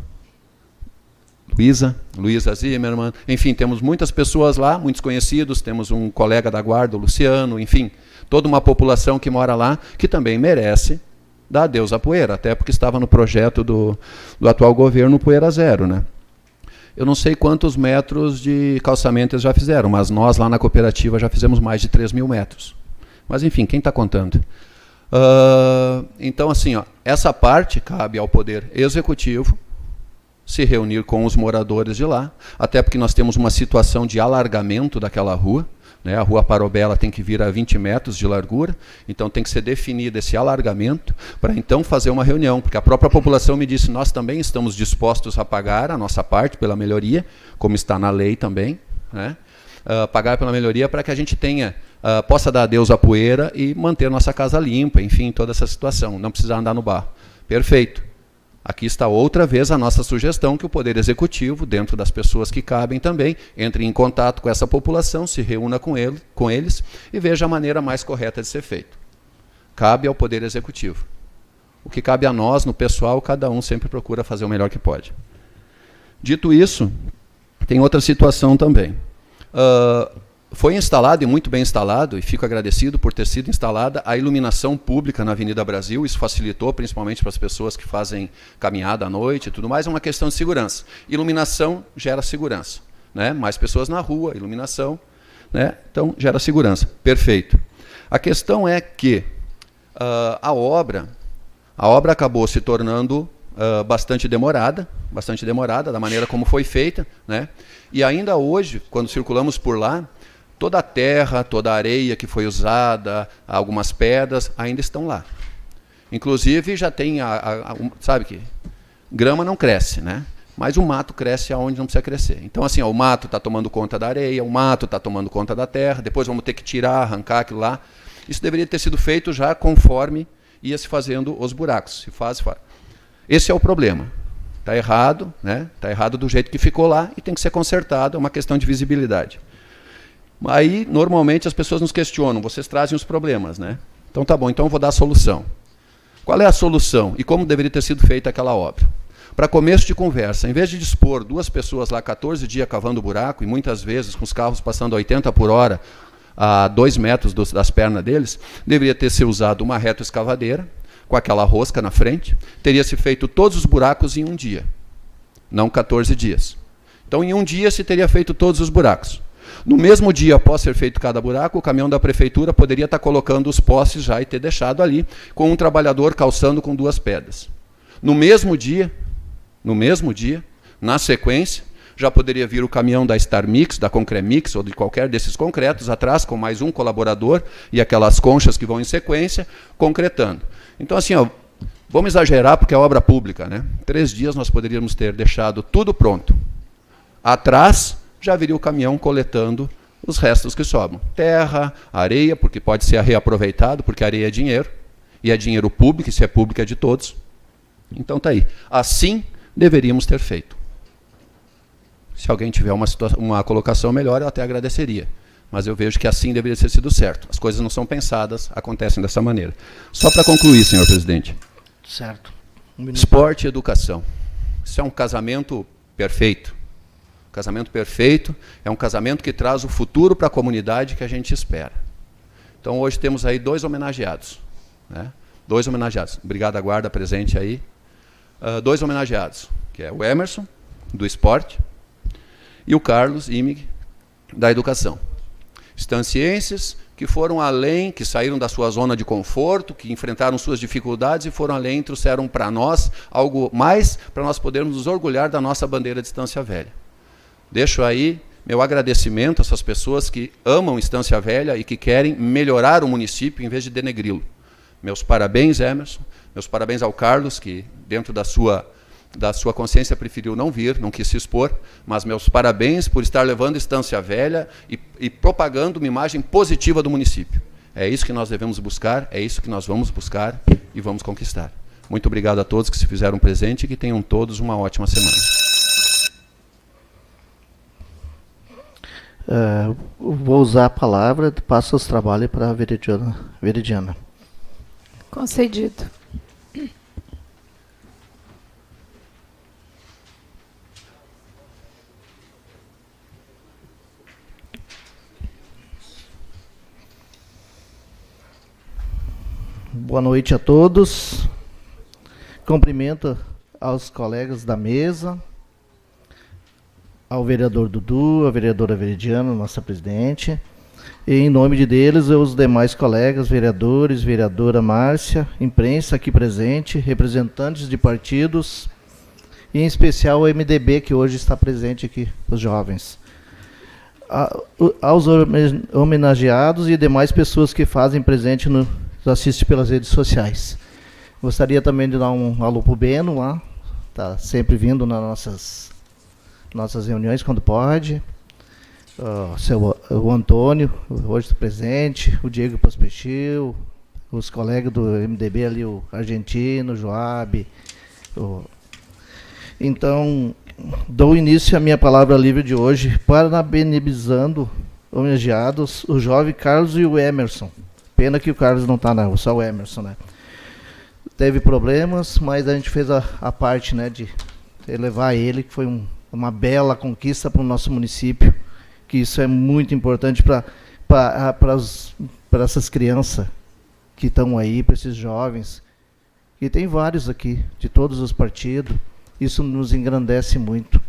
Luísa Zimmermann, enfim, temos muitas pessoas lá, muitos conhecidos, temos um colega da guarda, o Luciano, enfim, toda uma população que mora lá, que também merece dar adeus à poeira, até porque estava no projeto do atual governo Poeira Zero, né? Eu não sei quantos metros de calçamento eles já fizeram, mas nós lá na cooperativa já fizemos mais de 3.000 metros. Mas enfim, quem está contando? Então, assim, essa parte cabe ao Poder Executivo, se reunir com os moradores de lá, até porque nós temos uma situação de alargamento daquela rua, né? A Rua Parobé tem que vir a 20 metros de largura, então tem que ser definido esse alargamento, para então fazer uma reunião, porque a própria população me disse, nós também estamos dispostos a pagar a nossa parte pela melhoria, como está na lei também, né? Pagar pela melhoria para que a gente tenha, possa dar adeus à poeira e manter nossa casa limpa, enfim, toda essa situação, não precisar andar no barro. Perfeito. Aqui está outra vez a nossa sugestão que o Poder Executivo, dentro das pessoas que cabem também, entre em contato com essa população, se reúna com eles e veja a maneira mais correta de ser feito. Cabe ao Poder Executivo. O que cabe a nós, no pessoal, cada um sempre procura fazer o melhor que pode. Dito isso, tem outra situação também. Foi instalado, e muito bem instalado, e fico agradecido por ter sido instalada, a iluminação pública na Avenida Brasil. Isso facilitou, principalmente para as pessoas que fazem caminhada à noite e tudo mais, é uma questão de segurança. Iluminação gera segurança, né? Mais pessoas na rua, iluminação, né? Então gera segurança. Perfeito. A questão é que a obra acabou se tornando bastante demorada, da maneira como foi feita, né? E ainda hoje, quando circulamos por lá, toda a terra, toda a areia que foi usada, algumas pedras, ainda estão lá. Inclusive, já tem, sabe que grama não cresce, né? Mas o mato cresce aonde não precisa crescer. Então, assim, o mato está tomando conta da areia, o mato está tomando conta da terra, depois vamos ter que tirar, arrancar aquilo lá. Isso deveria ter sido feito já conforme ia se fazendo os buracos. Esse é o problema. Está errado, né? Está errado do jeito que ficou lá e tem que ser consertado, é uma questão de visibilidade. Aí, normalmente, as pessoas nos questionam, vocês trazem os problemas, né? Então tá bom, então eu vou dar a solução. Qual é a solução e como deveria ter sido feita aquela obra? Para começo de conversa, em vez de dispor 2 pessoas lá 14 dias cavando buraco, e muitas vezes com os carros passando a 80 por hora a 2 metros das pernas deles, deveria ter se usado uma retroescavadeira, com aquela rosca na frente, teria se feito todos os buracos em um dia, não 14 dias. Então, em um dia se teria feito todos os buracos. No mesmo dia, após ser feito cada buraco, o caminhão da prefeitura poderia estar colocando os postes já e ter deixado ali, com um trabalhador calçando com 2 pedras. No mesmo dia, na sequência, já poderia vir o caminhão da Star Mix, da Concremix, ou de qualquer desses concretos, atrás, com mais um colaborador, e aquelas conchas que vão em sequência, concretando. Então, assim, ó, vamos exagerar, porque é obra pública, né? 3 dias nós poderíamos ter deixado tudo pronto. Atrás, já viria o caminhão coletando os restos que sobram. Terra, areia, porque pode ser reaproveitado, porque areia é dinheiro, e é dinheiro público, e se é público é de todos. Então, tá aí. Assim, deveríamos ter feito. Se alguém tiver uma colocação melhor, eu até agradeceria. Mas eu vejo que assim deveria ter sido certo. As coisas não são pensadas, acontecem dessa maneira. Só para concluir, senhor presidente. Certo. Esporte e educação. Isso é um casamento perfeito. Casamento perfeito é um casamento que traz o futuro para a comunidade que a gente espera. Então, hoje temos aí 2 homenageados. Né? 2 homenageados. Obrigado, a guarda presente aí. 2 homenageados, que é o Emerson, do esporte, e o Carlos Imig, da educação. Estancienses que foram além, que saíram da sua zona de conforto, que enfrentaram suas dificuldades e foram além e trouxeram para nós algo mais para nós podermos nos orgulhar da nossa bandeira de Estância Velha. Deixo aí meu agradecimento a essas pessoas que amam Estância Velha e que querem melhorar o município em vez de denegri-lo. Meus parabéns, Emerson, meus parabéns ao Carlos, que dentro da sua consciência preferiu não vir, não quis se expor, mas meus parabéns por estar levando Estância Velha e propagando uma imagem positiva do município. É isso que nós devemos buscar, é isso que nós vamos buscar e vamos conquistar. Muito obrigado a todos que se fizeram presente e que tenham todos uma ótima semana. Vou usar a palavra, passo os trabalhos para a Veridiana. Concedido. Boa noite a todos. Cumprimento aos colegas da mesa, ao vereador Dudu, à vereadora Veridiana, nossa presidente, e em nome deles, os demais colegas, vereadores, vereadora Márcia, imprensa aqui presente, representantes de partidos, e em especial o MDB, que hoje está presente aqui, os jovens. Aos homenageados e demais pessoas que fazem presente nos assistem pelas redes sociais. Gostaria também de dar um alô para o Beno, lá, está sempre vindo nas nossas reuniões quando pode. O Antônio, hoje presente, o Diego Paspechil, os colegas do MDB ali, o Argentino, o Joab. Então, dou início à minha palavra livre de hoje, parabenizando homenageados, o jovem Carlos e o Emerson. Pena que o Carlos não está, não, só o Emerson, né? Teve problemas, mas a gente fez a parte, né, de elevar ele, que foi uma bela conquista para o nosso município, que isso é muito importante para essas crianças que estão aí, para esses jovens, e tem vários aqui, de todos os partidos. Isso nos engrandece muito,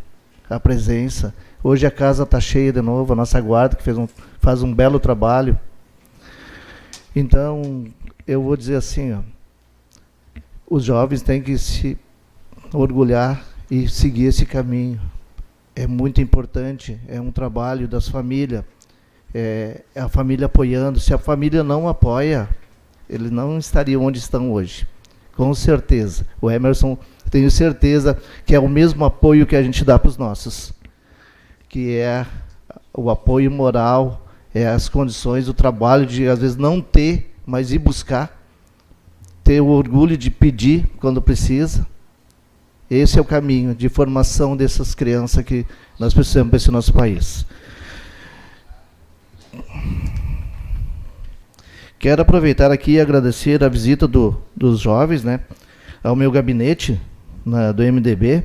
a presença. Hoje a casa está cheia de novo, a nossa guarda, que faz um belo trabalho. Então, eu vou dizer assim, ó, os jovens têm que se orgulhar e seguir esse caminho. É muito importante, é um trabalho das famílias, é a família apoiando. Se a família não apoia, eles não estariam onde estão hoje, com certeza. O Emerson, tenho certeza que é o mesmo apoio que a gente dá para os nossos, que é o apoio moral, é as condições, o trabalho de, às vezes, não ter, mas ir buscar, ter o orgulho de pedir quando precisa. Esse é o caminho de formação dessas crianças que nós precisamos para esse nosso país. Quero aproveitar aqui e agradecer a visita dos jovens, né, ao meu gabinete do MDB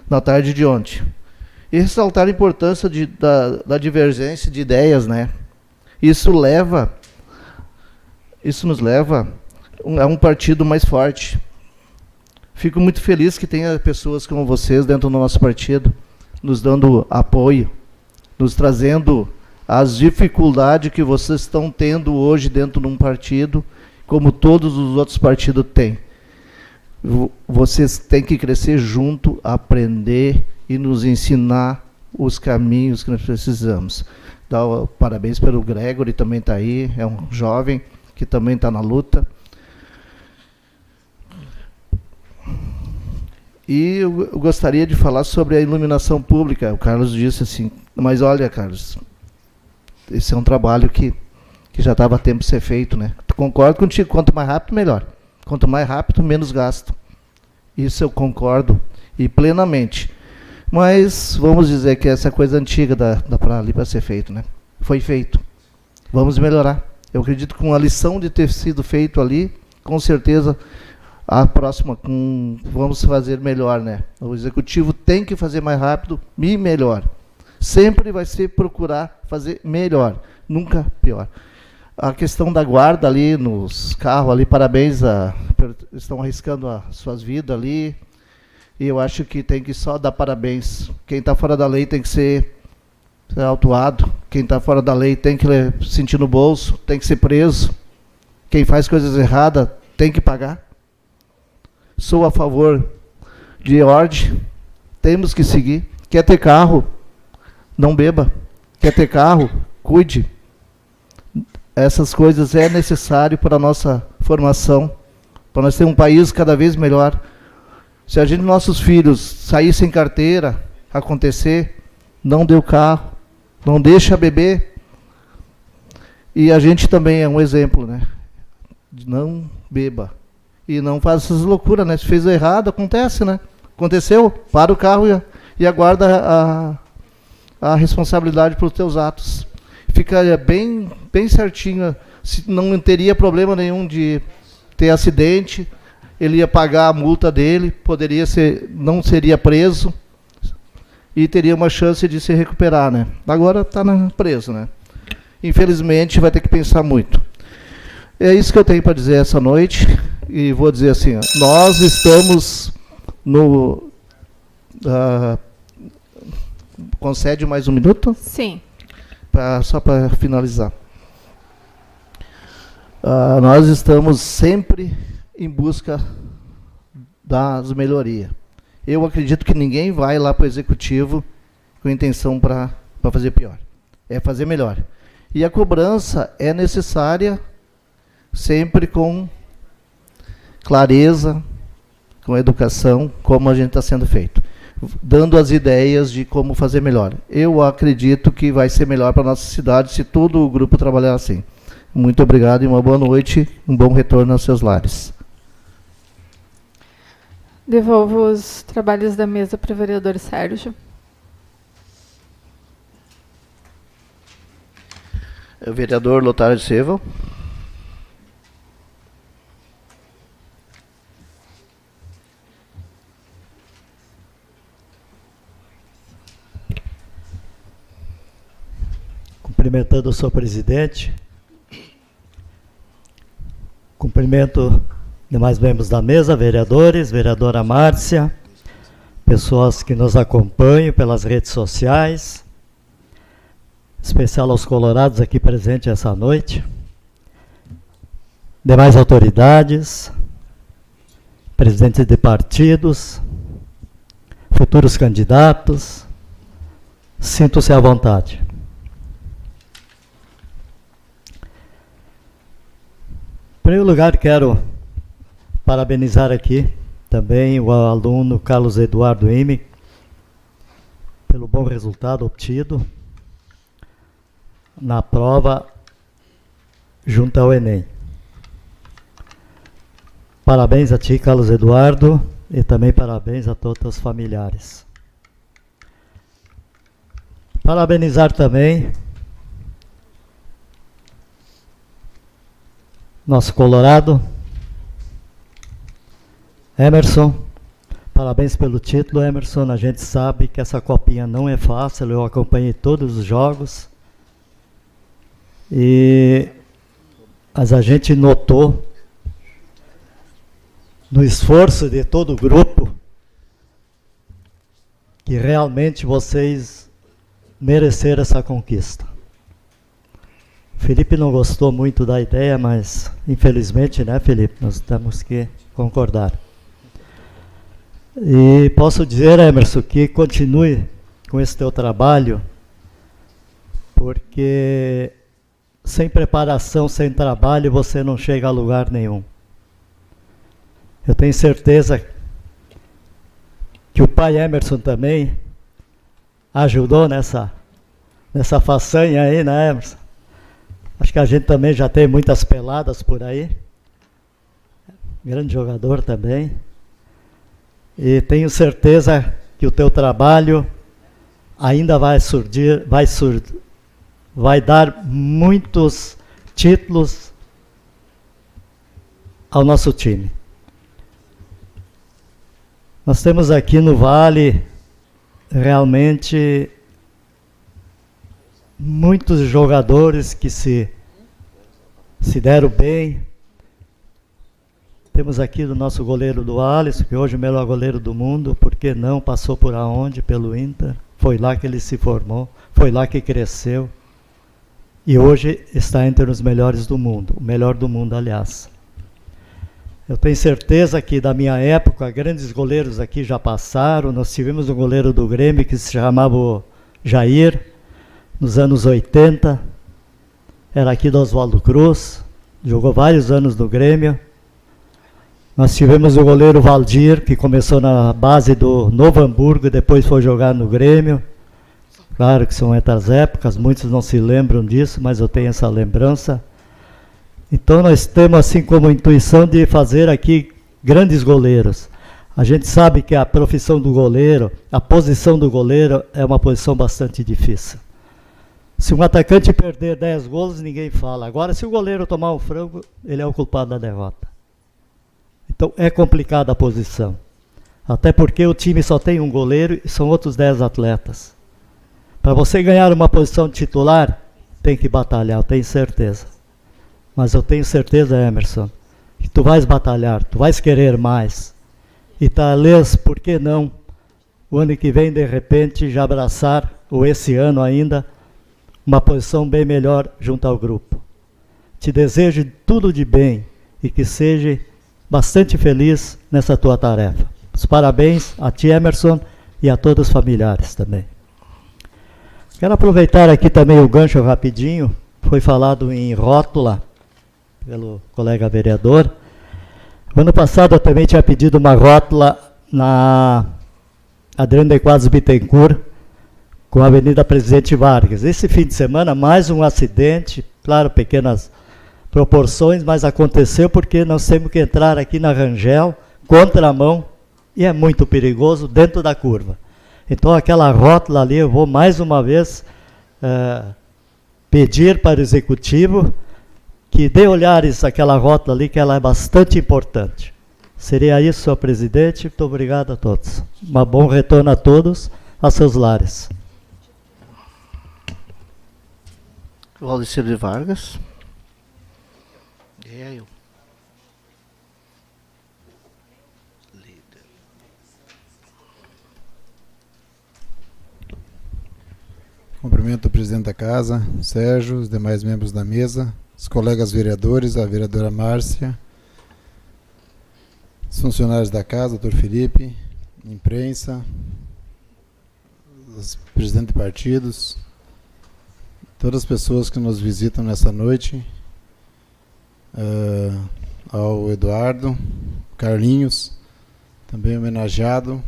na tarde de ontem. E ressaltar a importância da divergência de ideias, né? Isso nos leva a um partido mais forte. Fico muito feliz que tenha pessoas como vocês dentro do nosso partido, nos dando apoio, nos trazendo as dificuldades que vocês estão tendo hoje dentro de um partido, como todos os outros partidos têm. Vocês têm que crescer junto, aprender e nos ensinar os caminhos que nós precisamos. Então, parabéns pelo Gregory, também está aí, é um jovem que também está na luta. E eu gostaria de falar sobre a iluminação pública. O Carlos disse assim, mas olha, Carlos, esse é um trabalho que já estava a tempo de ser feito, né? Concordo contigo, quanto mais rápido, melhor. Quanto mais rápido, menos gasto. Isso eu concordo e plenamente. Mas vamos dizer que essa coisa antiga dá para ser feito, né? Foi feito. Vamos melhorar. Eu acredito que com a lição de ter sido feito ali, com certeza a próxima vamos fazer melhor, né? O executivo tem que fazer mais rápido e melhor. Sempre vai ser procurar fazer melhor, nunca pior. A questão da guarda ali nos carros ali, parabéns, estão arriscando as suas vidas ali. E eu acho que tem que só dar parabéns. Quem está fora da lei tem que ser autuado. Quem está fora da lei tem que sentir no bolso, tem que ser preso. Quem faz coisas erradas tem que pagar. Sou a favor de ordem. Temos que seguir. Quer ter carro? Não beba. Quer ter carro? Cuide. Essas coisas é necessário para a nossa formação, para nós ter um país cada vez melhor. Se a gente, nossos filhos, sair sem carteira, acontecer, não dê o carro, não deixa beber. E a gente também é um exemplo, né? Não beba. E não faça essas loucuras, né? Se fez errado, acontece, né? Aconteceu, para o carro e aguarda a responsabilidade pelos teus atos. Fica bem certinho, não teria problema nenhum de ter acidente, ele ia pagar a multa dele, não seria preso e teria uma chance de se recuperar, né? Agora está preso, né? Infelizmente vai ter que pensar muito. É isso que eu tenho para dizer essa noite e vou dizer assim, ó, nós estamos no... concede mais um minuto? Sim. Só para finalizar. Nós estamos sempre em busca das melhorias. Eu acredito que ninguém vai lá para o executivo com intenção para fazer pior. É fazer melhor. E a cobrança é necessária sempre com clareza, com educação, como a gente está sendo feito. Dando as ideias de como fazer melhor. Eu acredito que vai ser melhor para a nossa cidade se todo o grupo trabalhar assim. Muito obrigado e uma boa noite, um bom retorno aos seus lares. Devolvo os trabalhos da mesa para o vereador Sérgio. O vereador Lotário de Seval. Cumprimentando o senhor presidente, cumprimento demais membros da mesa, vereadores, vereadora Márcia, pessoas que nos acompanham pelas redes sociais, especial aos colorados aqui presentes essa noite, demais autoridades, presidentes de partidos, futuros candidatos, sintam-se à vontade. Em primeiro lugar, quero parabenizar aqui também o aluno Carlos Eduardo Ime pelo bom resultado obtido na prova junto ao Enem. Parabéns a ti, Carlos Eduardo, e também parabéns a todos os familiares. Parabenizar também nosso Colorado, Emerson. Parabéns pelo título, Emerson. A gente sabe que essa copinha não é fácil, eu acompanhei todos os jogos. Mas a gente notou no esforço de todo o grupo que realmente vocês mereceram essa conquista. Felipe não gostou muito da ideia, mas infelizmente, né, Felipe, nós temos que concordar. E posso dizer, Emerson, que continue com esse teu trabalho, porque sem preparação, sem trabalho, você não chega a lugar nenhum. Eu tenho certeza que o pai Emerson também ajudou nessa façanha aí, né, Emerson? Acho que a gente também já tem muitas peladas por aí. Grande jogador também. E tenho certeza que o teu trabalho ainda vai dar muitos títulos ao nosso time. Nós temos aqui no Vale realmente muitos jogadores que se deram bem. Temos aqui o nosso goleiro do Alisson, que hoje é o melhor goleiro do mundo, porque não passou por aonde? Pelo Inter. Foi lá que ele se formou, foi lá que cresceu. E hoje está entre os melhores do mundo, o melhor do mundo, aliás. Eu tenho certeza que da minha época, grandes goleiros aqui já passaram. Nós tivemos um goleiro do Grêmio que se chamava Jair, nos anos 80. Era aqui do Oswaldo Cruz, jogou vários anos no Grêmio. Nós tivemos o goleiro Valdir, que começou na base do Novo Hamburgo e depois foi jogar no Grêmio. Claro que são outras épocas, muitos não se lembram disso, mas eu tenho essa lembrança. Então nós temos assim como intuição de fazer aqui grandes goleiros. A gente sabe que a profissão do goleiro, a posição do goleiro é uma posição bastante difícil. Se um atacante perder 10 gols, ninguém fala. Agora, se o goleiro tomar um frango, ele é o culpado da derrota. Então é complicada a posição. Até porque o time só tem um goleiro e são outros 10 atletas. Para você ganhar uma posição de titular, tem que batalhar, eu tenho certeza. Mas eu tenho certeza, Emerson, que tu vais batalhar, tu vais querer mais. E talvez, por que não, o ano que vem, de repente, já abraçar, ou esse ano ainda, uma posição bem melhor junto ao grupo. Te desejo tudo de bem e que seja bastante feliz nessa tua tarefa. Os parabéns a ti, Emerson, e a todos os familiares também. Quero aproveitar aqui também o gancho rapidinho. Foi falado em rótula pelo colega vereador. O ano passado eu também tinha pedido uma rótula na Adriano de Quadros Bittencourt, com a Avenida Presidente Vargas. Esse fim de semana, mais um acidente, claro, pequenas proporções, mas aconteceu porque nós temos que entrar aqui na Rangel, contramão, e é muito perigoso dentro da curva. Então aquela rótula ali, eu vou mais uma vez pedir para o Executivo que dê olhares àquela rótula ali, que ela é bastante importante. Seria isso, senhor presidente. Muito obrigado a todos. Um bom retorno a todos, a seus lares. Valdecir de Vargas. E aí, eu. Cumprimento o presidente da casa, Sérgio, os demais membros da mesa, os colegas vereadores, a vereadora Márcia, os funcionários da casa, doutor Felipe, imprensa, os presidentes de partidos, todas as pessoas que nos visitam nessa noite, ao Eduardo, Carlinhos, também homenageado,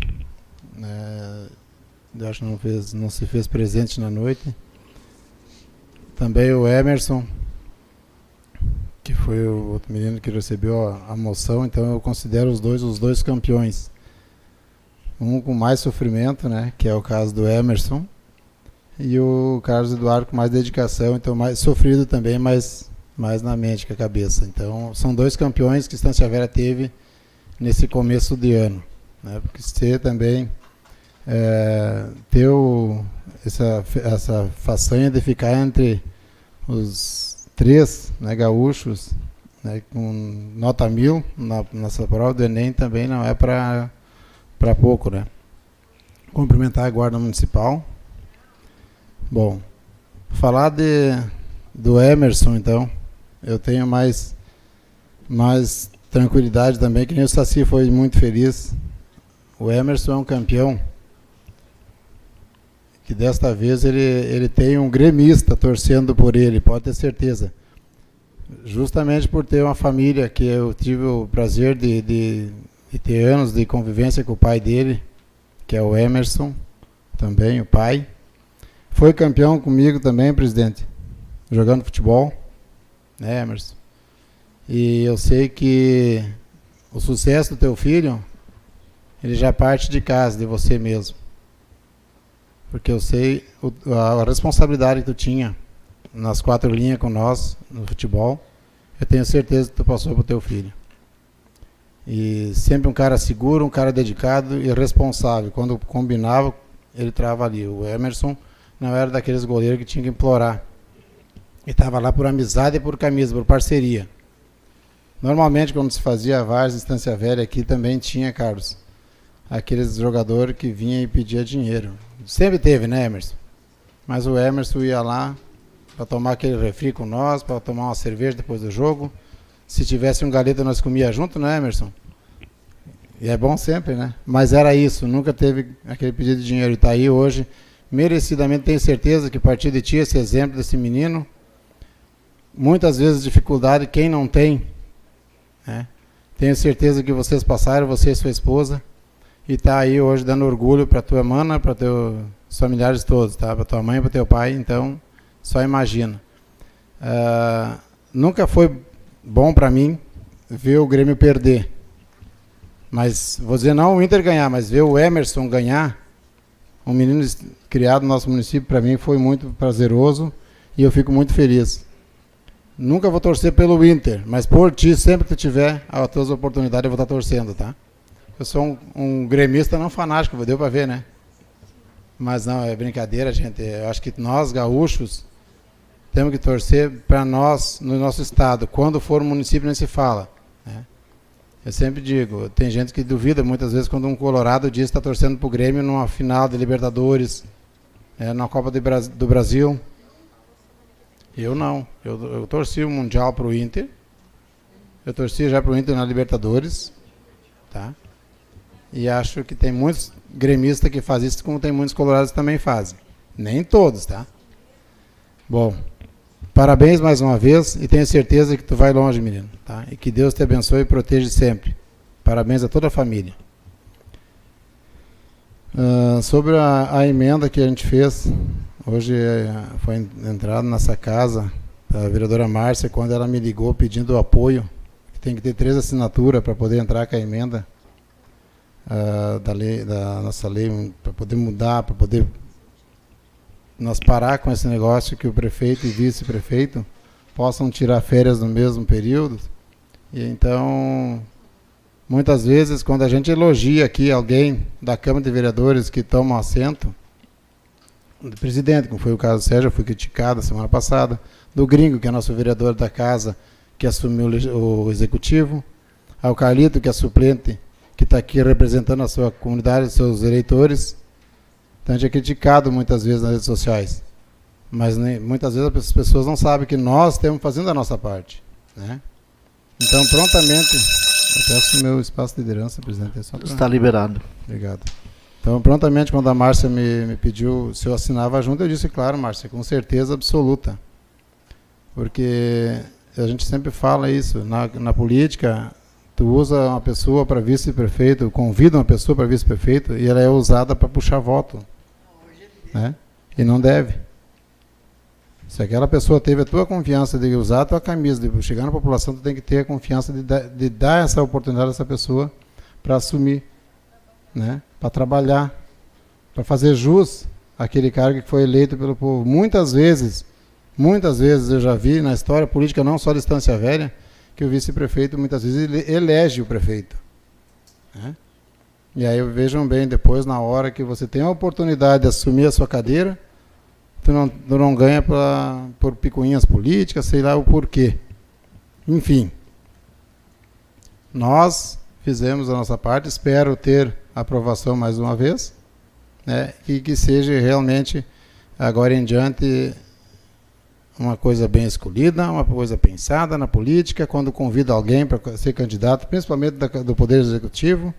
acho que não se fez presente na noite. Também o Emerson, que foi o outro menino que recebeu a moção, então eu considero os dois campeões. Um com mais sofrimento, né, que é o caso do Emerson, e o Carlos Eduardo com mais dedicação, então mais sofrido também, mas mais na mente que a cabeça. Então são 2 campeões que Estância Velha teve nesse começo de ano, né, porque você também ter essa façanha de ficar entre os 3, né, gaúchos, né, com nota 1000 nessa prova do Enem também não é para pouco, né? Cumprimentar a Guarda Municipal. Bom, falar do Emerson, então, eu tenho mais tranquilidade também, que nem o Saci foi muito feliz. O Emerson é um campeão que desta vez ele tem um gremista torcendo por ele, pode ter certeza. Justamente por ter uma família que eu tive o prazer de ter anos de convivência com o pai dele, que é o Emerson, também o pai. Foi campeão comigo também, presidente, jogando futebol, né, Emerson? E eu sei que o sucesso do teu filho, ele já parte de casa, de você mesmo. Porque eu sei a responsabilidade que tu tinha nas 4 linhas com nós, no futebol, eu tenho certeza que tu passou pro teu filho. E sempre um cara seguro, um cara dedicado e responsável. Quando combinava, ele trava ali. O Emerson não era daqueles goleiros que tinha que implorar. Ele estava lá por amizade e por camisa, por parceria. Normalmente, quando se fazia a Várzea Estância Velha aqui, também tinha, Carlos, aqueles jogadores que vinham e pediam dinheiro. Sempre teve, né, Emerson? Mas o Emerson ia lá para tomar aquele refri com nós, para tomar uma cerveja depois do jogo. Se tivesse um galeta, nós comia junto, né, Emerson? E é bom sempre, né? Mas era isso, nunca teve aquele pedido de dinheiro. E está aí hoje, merecidamente, tenho certeza que a partir de ti, esse exemplo desse menino, muitas vezes dificuldade, quem não tem, né? Tenho certeza que vocês passaram, você e sua esposa, e está aí hoje dando orgulho para tua mana, para teus familiares todos, tá? Para tua mãe, para teu pai, então só imagina. Nunca foi bom para mim ver o Grêmio perder, mas vou dizer não o Inter ganhar, mas ver o Emerson ganhar, um menino criado no nosso município, para mim foi muito prazeroso e eu fico muito feliz. Nunca vou torcer pelo Inter, mas por ti, sempre que tu tiver as tuas oportunidades, eu vou estar torcendo, tá? Eu sou um gremista não fanático, deu para ver, né? Mas não, é brincadeira, gente. Eu acho que nós, gaúchos, temos que torcer para nós, no nosso estado. Quando for um município, nem se fala, né? Eu sempre digo, tem gente que duvida muitas vezes quando um colorado diz que está torcendo para o Grêmio numa final de Libertadores, na Copa do Brasil. Eu não. Eu torci o Mundial para o Inter. Eu torci já para o Inter na Libertadores, tá? E acho que tem muitos gremistas que fazem isso, como tem muitos colorados que também fazem. Nem todos, tá? Bom, parabéns mais uma vez e tenho certeza que tu vai longe, menino, tá? E que Deus te abençoe e proteja sempre. Parabéns a toda a família. Sobre a emenda que a gente fez, hoje foi entrado nessa casa a vereadora Márcia, quando ela me ligou pedindo apoio, que tem que ter 3 assinaturas para poder entrar com a emenda da nossa lei, para poder mudar, para poder nós parar com esse negócio que o prefeito e vice-prefeito possam tirar férias no mesmo período. E então, muitas vezes, quando a gente elogia aqui alguém da Câmara de Vereadores que toma assento, do presidente, como foi o caso do Sérgio, eu fui criticado semana passada, do Gringo, que é nosso vereador da casa, que assumiu o executivo, ao Carlito, que é suplente, que está aqui representando a sua comunidade, os seus eleitores. Então a gente é criticado muitas vezes nas redes sociais, mas muitas vezes as pessoas não sabem que nós estamos fazendo a nossa parte, né? Então prontamente, eu peço o meu espaço de liderança, presidente. Está liberado. Obrigado. Então prontamente, quando a Márcia me pediu se eu assinava junto, eu disse, claro, Márcia, com certeza absoluta, porque a gente sempre fala isso, na política, tu usa uma pessoa para vice-prefeito, convida uma pessoa para vice-prefeito e ela é usada para puxar voto, né? E não deve. Se aquela pessoa teve a tua confiança de usar a tua camisa, de chegar na população, tu tem que ter a confiança de dar essa oportunidade a essa pessoa para assumir, né? Para trabalhar, para fazer jus àquele cargo que foi eleito pelo povo. Muitas vezes eu já vi na história política, não só de Estância Velha, que o vice-prefeito muitas vezes elege o prefeito, né? E aí vejam bem, depois na hora que você tem a oportunidade de assumir a sua cadeira, tu não ganha por picuinhas políticas, sei lá o porquê. Enfim, nós fizemos a nossa parte, espero ter aprovação mais uma vez, né, e que seja realmente, agora em diante, uma coisa bem escolhida, uma coisa pensada na política, quando convida alguém para ser candidato, principalmente do Poder Executivo,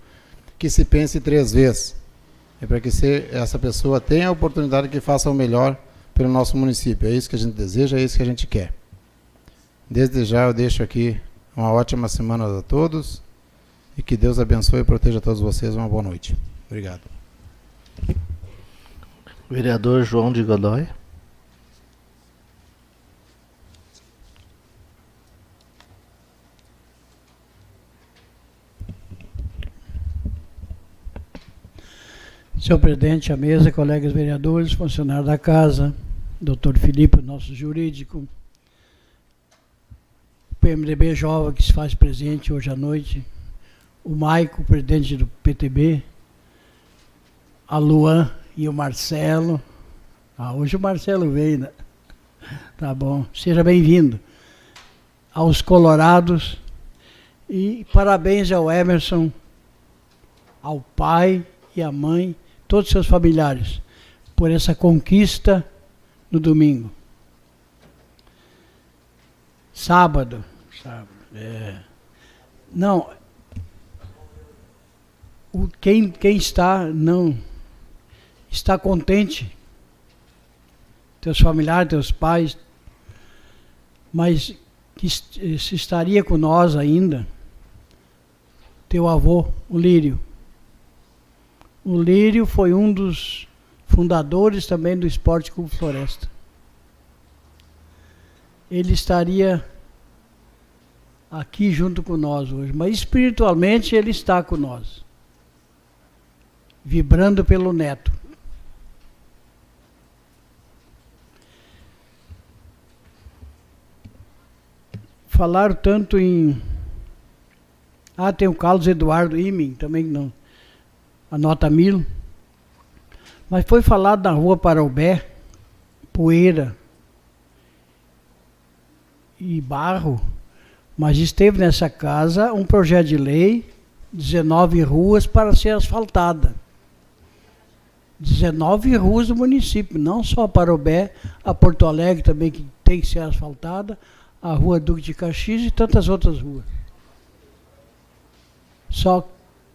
que se pense 3 vezes. É para que essa pessoa tenha a oportunidade que faça o melhor pelo nosso município. É isso que a gente deseja, é isso que a gente quer. Desde já eu deixo aqui uma ótima semana a todos e que Deus abençoe e proteja todos vocês. Uma boa noite. Obrigado. Vereador João de Godoy. Senhor presidente, a mesa, colegas vereadores, funcionários da casa, doutor Filipe, nosso jurídico, o PMDB Jovem que se faz presente hoje à noite, o Maico, presidente do PTB, a Luan e o Marcelo. Hoje o Marcelo veio, né? Tá bom, seja bem-vindo. Aos colorados e parabéns ao Emerson, ao pai e à mãe, todos os seus familiares, por essa conquista no domingo. Sábado. Não, quem não está contente, teus familiares, teus pais, mas que se estaria com nós ainda, teu avô, o Lírio. O Lírio foi um dos fundadores também do Esporte Clube Floresta. Ele estaria aqui junto com nós hoje, mas espiritualmente ele está com nós, vibrando pelo neto. Falaram tanto em... tem o Carlos Eduardo Imen, também não... a nota 1000, mas foi falado na rua Parobé, poeira e barro, mas esteve nessa casa um projeto de lei, 19 ruas para ser asfaltada. 19 ruas do município, não só a Parobé, a Porto Alegre também que tem que ser asfaltada, a rua Duque de Caxias e tantas outras ruas.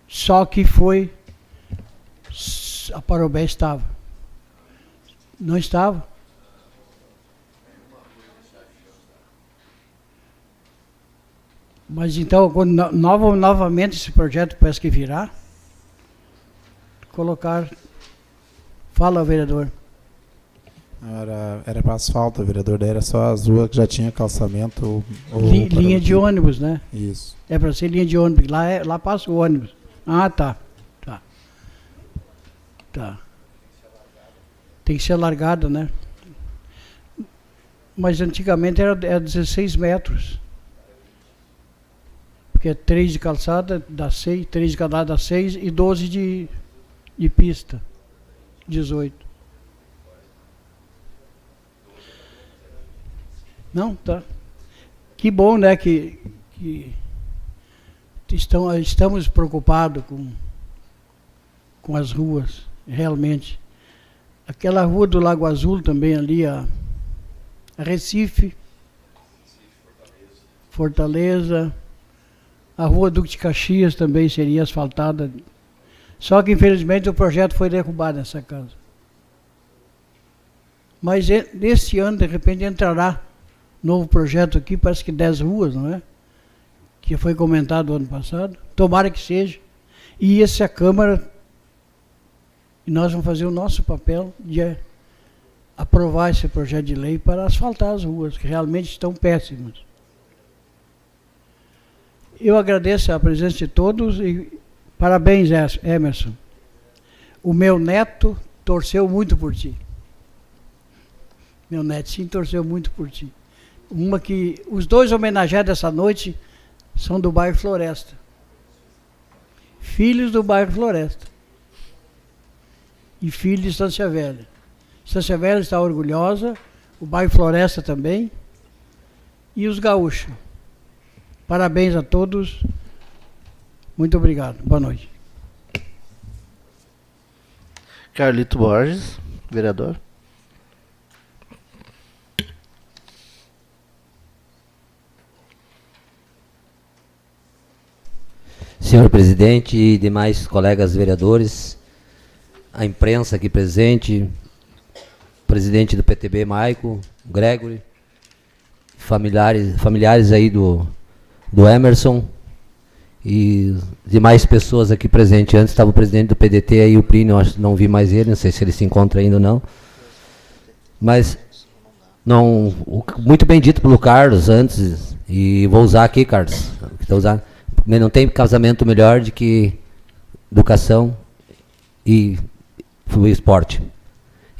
Só que foi... A Parobé estava. Não estava? Mas então, quando novamente esse projeto parece que virá, colocar... Fala, vereador. Era para asfalto, vereador, daí era só as ruas que já tinha calçamento. Linha de ônibus, né? Isso. É para ser linha de ônibus, lá passa o ônibus. Tá. Tem que ser alargado, né? Mas antigamente era 16 metros. Porque é 3 de calçada, dá 6, 3 de calçada dá 6 e 12 de pista. 18. Não, tá. Que bom, né, que estamos preocupados com as ruas, realmente. Aquela rua do Lago Azul também ali, a Recife, Fortaleza, a rua Duque de Caxias também seria asfaltada. Só que infelizmente o projeto foi derrubado nessa casa. Mas nesse ano, de repente, entrará novo projeto aqui, parece que 10 ruas, não é? Que foi comentado ano passado. Tomara que seja. E essa Câmara, e nós vamos fazer o nosso papel de aprovar esse projeto de lei para asfaltar as ruas, que realmente estão péssimas. Eu agradeço a presença de todos e parabéns, Emerson. O meu neto torceu muito por ti. Meu netinho torceu muito por ti. Os dois homenageados dessa noite são do bairro Floresta. Filhos do bairro Floresta. E filhos de Estância Velha. Estância Velha está orgulhosa, o bairro Floresta também, e os gaúchos. Parabéns a todos. Muito obrigado. Boa noite. Carlito Borges, vereador. Senhor presidente e demais colegas vereadores, a imprensa aqui presente, presidente do PTB, Maico, Gregory, familiares aí do Emerson e demais pessoas aqui presentes. Antes estava o presidente do PDT aí, o Plínio, não vi mais ele, não sei se ele se encontra ainda ou não. Mas, não, muito bem dito pelo Carlos antes, e vou usar aqui, Carlos, não tem casamento melhor do que educação e o esporte.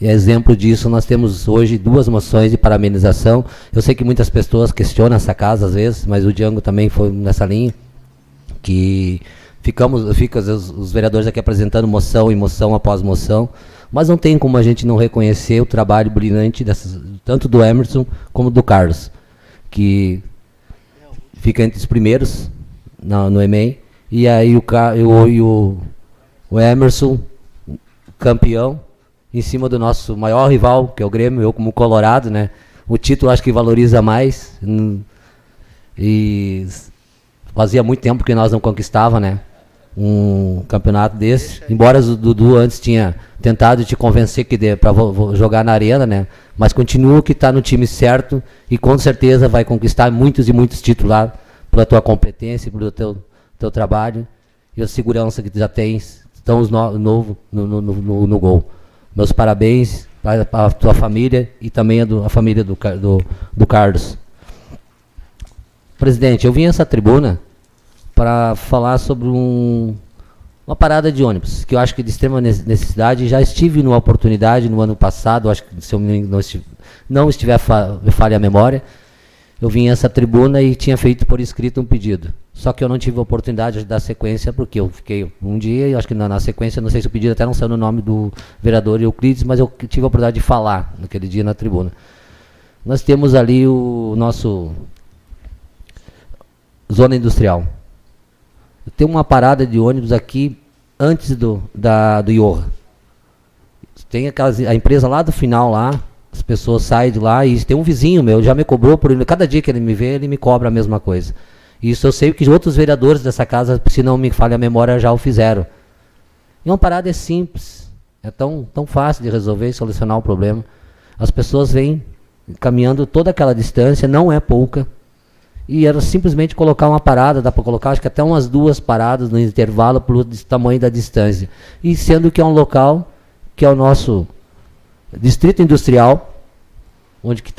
E exemplo disso, nós temos hoje 2 moções de parabenização. Eu sei que muitas pessoas questionam essa casa às vezes, mas o Django também foi nessa linha, que fica os vereadores aqui apresentando moção e moção após moção, mas não tem como a gente não reconhecer o trabalho brilhante tanto do Emerson como do Carlos, que fica entre os primeiros no EMEI, e aí o Emerson, campeão, em cima do nosso maior rival, que é o Grêmio, eu como colorado, né? O título acho que valoriza mais, e fazia muito tempo que nós não conquistava, né? Um campeonato desse, embora o Dudu antes tinha tentado te convencer que para jogar na arena, né? Mas continua que está no time certo e com certeza vai conquistar muitos e muitos títulos lá, pela tua competência, pelo teu trabalho e a segurança que tu já tens, estão os novos no gol. Meus parabéns para a tua família e também a família do Carlos. Presidente, eu vim a essa tribuna para falar sobre uma parada de ônibus, que eu acho que de extrema necessidade. Já estive numa oportunidade no ano passado, acho que se eu não estiver falha a memória, eu vim a essa tribuna e tinha feito por escrito um pedido. Só que eu não tive a oportunidade de dar sequência, porque eu fiquei um dia, e acho que na sequência, não sei se o pedido até não saiu no nome do vereador Euclides, mas eu tive a oportunidade de falar naquele dia na tribuna. Nós temos ali o nosso zona industrial. Tem uma parada de ônibus aqui antes do IORRA. Tem a empresa lá do final lá, as pessoas saem de lá e tem um vizinho meu, já me cobrou por ele, cada dia que ele me vê, ele me cobra a mesma coisa. Isso eu sei que outros vereadores dessa casa, se não me falha a memória, já o fizeram. E uma parada é simples, é tão fácil de resolver e solucionar o problema. As pessoas vêm caminhando toda aquela distância, não é pouca, e era simplesmente colocar uma parada, dá para colocar acho que até umas 2 paradas no intervalo pelo tamanho da distância. E sendo que é um local que é o nosso distrito industrial, onde que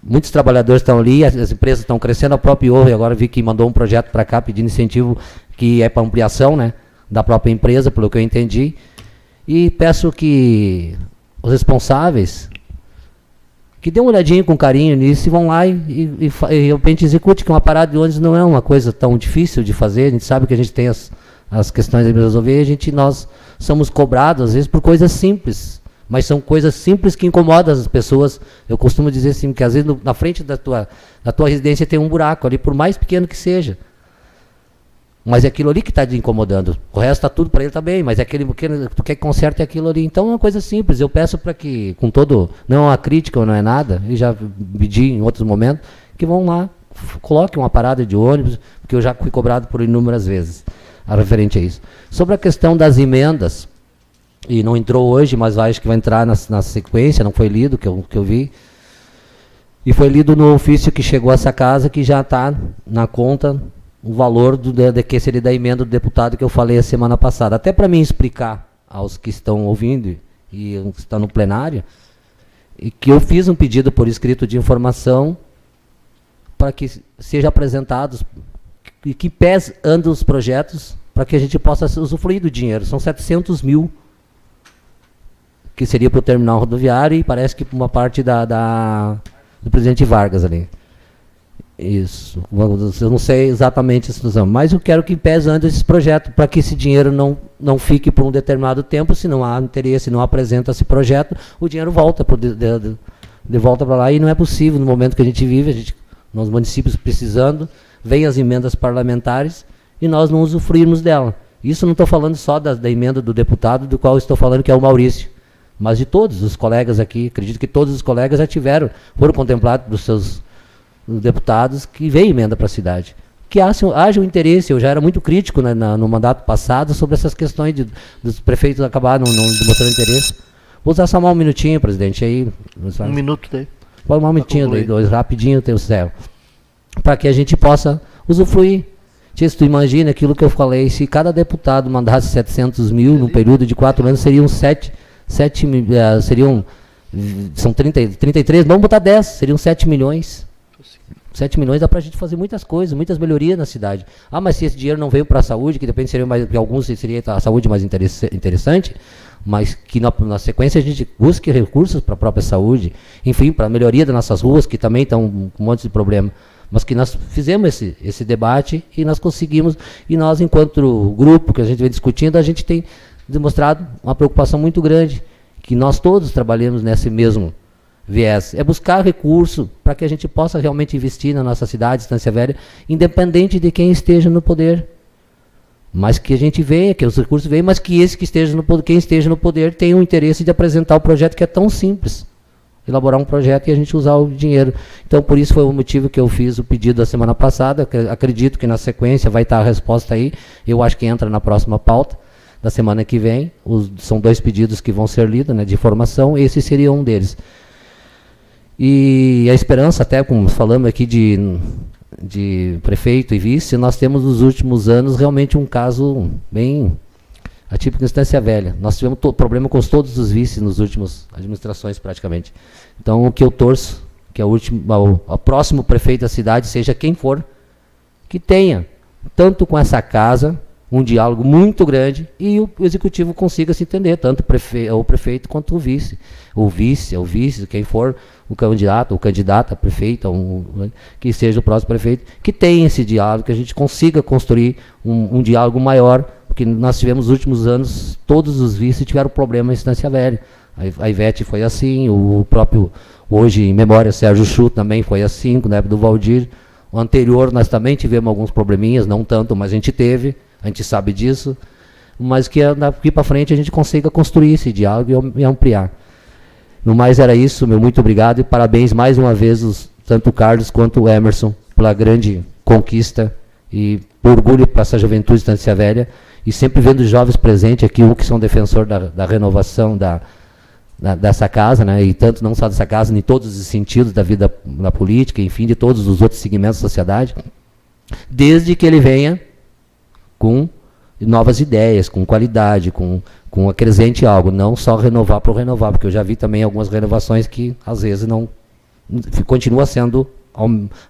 muitos trabalhadores estão ali, as empresas estão crescendo, a própria IORRA agora vi que mandou um projeto para cá pedindo incentivo, que é para ampliação, né, da própria empresa, pelo que eu entendi. E peço que os responsáveis que dêem uma olhadinha com carinho nisso e vão lá e repente execute, que uma parada de ônibus não é uma coisa tão difícil de fazer. A gente sabe que a gente tem as questões de resolver, nós somos cobrados às vezes por coisas simples, mas são coisas simples que incomodam as pessoas. Eu costumo dizer assim, que às vezes na frente da tua residência tem um buraco ali, por mais pequeno que seja. Mas é aquilo ali que está te incomodando. O resto está tudo para ele também, mas é aquele que tu quer que conserte aquilo ali. Então é uma coisa simples. Eu peço para que, com todo, não é uma crítica, não é nada, eu já pedi em outros momentos, que vão lá, coloquem uma parada de ônibus, porque eu já fui cobrado por inúmeras vezes, referente a isso. Sobre a questão das emendas, e não entrou hoje, mas acho que vai entrar na sequência, não foi lido, que eu vi. E foi lido no ofício que chegou a essa casa, que já está na conta o valor que seria da emenda do deputado que eu falei a semana passada. Até para mim explicar aos que estão ouvindo e estão no plenário, e que eu fiz um pedido por escrito de informação para que seja apresentados e que pés andam os projetos para que a gente possa usufruir do dinheiro. São 700 mil que seria para o terminal rodoviário e parece que uma parte do presidente Vargas ali. Isso. Eu não sei exatamente a situação, mas eu quero que pese ande esse projeto para que esse dinheiro não fique por um determinado tempo. Se não há interesse, não apresenta esse projeto, o dinheiro volta de volta para lá, e não é possível no momento que a gente vive, nós municípios precisando, vem as emendas parlamentares e nós não usufruímos dela. Isso não estou falando só da emenda do deputado, do qual estou falando, que é o Maurício, mas de todos os colegas aqui. Acredito que todos os colegas já foram contemplados dos seus deputados que veio emenda para a cidade. Que haja um interesse. Eu já era muito crítico no mandato passado sobre essas questões dos prefeitos acabarem não demonstrando interesse. Vou usar só mais um minutinho, presidente. Aí, um minuto daí. Pode mais um minutinho daí, dois, rapidinho, tem o céu. Para que a gente possa usufruir. Se tu imagina aquilo que eu falei, se cada deputado mandasse 700 mil num período de 4 anos, seriam são 33, vamos botar 10, seriam 7 milhões. 7 milhões dá para a gente fazer muitas coisas, muitas melhorias na cidade. Ah, mas se esse dinheiro não veio para a saúde, que depende, seria mais, que alguns seria a saúde mais interessante, mas que na sequência a gente busque recursos para a própria saúde, enfim, para a melhoria das nossas ruas, que também estão com um monte de problema. Mas que nós fizemos esse debate e nós conseguimos, e nós, enquanto grupo que a gente vem discutindo, a gente tem demonstrado uma preocupação muito grande, que nós todos trabalhamos nesse mesmo viés. É buscar recurso para que a gente possa realmente investir na nossa cidade, Estância Velha, independente de quem esteja no poder. Mas que a gente venha, que os recursos venham, mas que quem esteja no poder tenha o interesse de apresentar o projeto, que é tão simples. Elaborar um projeto e a gente usar o dinheiro. Então, por isso foi o motivo que eu fiz o pedido da semana passada. Acredito que na sequência vai estar a resposta aí. Eu acho que entra na próxima pauta da semana que vem. São 2 pedidos que vão ser lidos, né, de informação. Esse seria um deles. E a esperança, até como falamos aqui de prefeito e vice, nós temos nos últimos anos realmente um caso bem atípico em Estância Velha. Nós tivemos problema com todos os vices nas últimas administrações, praticamente. Então, o que eu torço, que o próximo prefeito da cidade, seja quem for, que tenha, tanto com essa casa, um diálogo muito grande, e o executivo consiga se entender, tanto o prefeito quanto o vice. O vice, quem for o candidato a prefeito, que seja o próximo prefeito, que tenha esse diálogo, que a gente consiga construir um diálogo maior, porque nós tivemos nos últimos anos, todos os vices tiveram problema em Estância Velha. A Ivete foi assim, o próprio, hoje em memória, Sérgio Chu também foi assim, na época do Valdir. O anterior nós também tivemos alguns probleminhas, não tanto, mas a gente teve, a gente sabe disso, mas que daqui para frente a gente consiga construir esse diálogo e ampliar. No mais era isso, meu muito obrigado e parabéns mais uma vez, tanto o Carlos quanto o Emerson, pela grande conquista e orgulho para essa juventude de Estância Velha, e sempre vendo os jovens presentes aqui, que são defensor da renovação dessa casa, né, e tanto não só dessa casa, em todos os sentidos da vida na política, enfim, de todos os outros segmentos da sociedade, desde que ele venha com novas ideias, com qualidade, com acrescente algo, não só renovar por renovar, porque eu já vi também algumas renovações que às vezes não continua sendo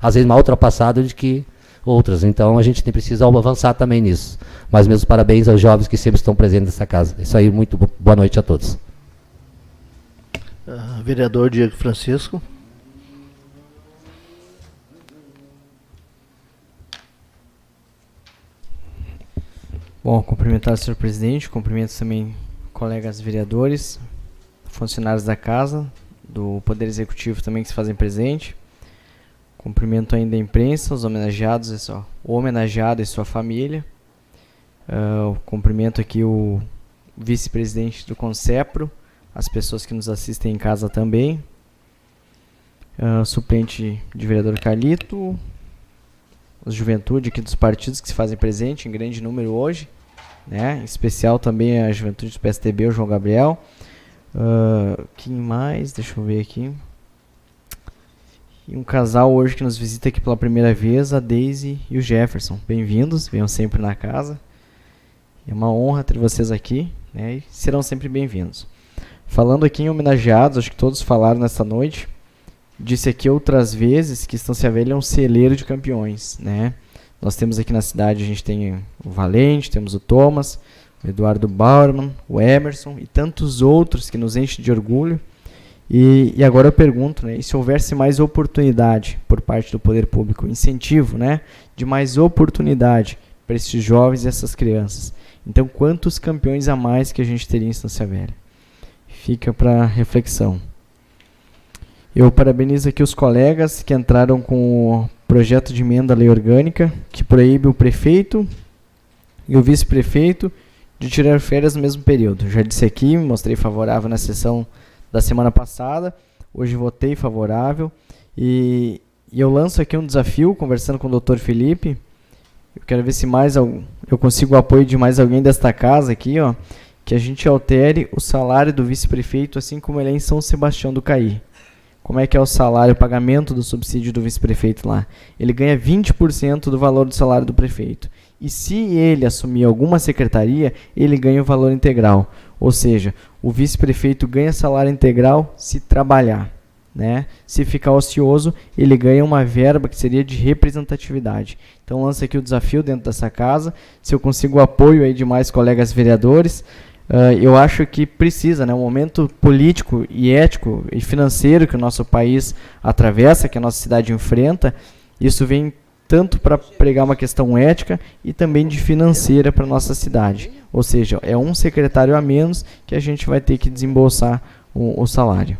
às vezes mais ultrapassado do que outras. Então a gente precisa avançar também nisso. Mas meus parabéns aos jovens que sempre estão presentes nessa casa. Isso aí, muito boa noite a todos. Vereador Diego Francisco. Bom, cumprimentar o senhor presidente, cumprimento também colegas vereadores, funcionários da casa, do Poder Executivo também que se fazem presente. Cumprimento ainda a imprensa, os homenageados, o homenageado e sua família. Cumprimento aqui o vice-presidente do Concepro, as pessoas que nos assistem em casa também. Suplente de vereador Carlito, os juventude aqui dos partidos que se fazem presente em grande número hoje, né? Em especial também a juventude do PSTB, o João Gabriel. Quem mais? Deixa eu ver aqui. E um casal hoje que nos visita aqui pela primeira vez, a Daisy e o Jefferson. Bem-vindos, venham sempre na casa. É uma honra ter vocês aqui, né? E serão sempre bem-vindos. Falando aqui em homenageados, acho que todos falaram nessa noite, disse aqui outras vezes que Estância Velha é um celeiro de campeões, né? Nós temos aqui na cidade, a gente tem o Valente, temos o Thomas, o Eduardo Bauerman, o Emerson e tantos outros que nos enchem de orgulho. E agora eu pergunto, né, e se houvesse mais oportunidade por parte do poder público, incentivo, né, de mais oportunidade para esses jovens e essas crianças, então quantos campeões a mais que a gente teria em Estância Velha? Fica para reflexão. Eu parabenizo aqui os colegas que entraram com o projeto de emenda à lei orgânica, que proíbe o prefeito e o vice-prefeito de tirar férias no mesmo período. Já disse aqui, me mostrei favorável na sessão da semana passada, hoje votei favorável, e eu lanço aqui um desafio, conversando com o Dr. Felipe, eu quero ver se eu consigo o apoio de mais alguém desta casa aqui, ó, que a gente altere o salário do vice-prefeito, assim como ele é em São Sebastião do Caí. Como é que é o salário, o pagamento do subsídio do vice-prefeito lá? Ele ganha 20% do valor do salário do prefeito. E se ele assumir alguma secretaria, ele ganha o valor integral. Ou seja, o vice-prefeito ganha salário integral se trabalhar, né? Se ficar ocioso, ele ganha uma verba que seria de representatividade. Então lança aqui o desafio dentro dessa casa. Se eu consigo o apoio aí de mais colegas vereadores, eu acho que precisa, né? O momento político e ético e financeiro que o nosso país atravessa, que a nossa cidade enfrenta, isso vem tanto para pregar uma questão ética e também de financeira para a nossa cidade. Ou seja, é um secretário a menos que a gente vai ter que desembolsar o salário.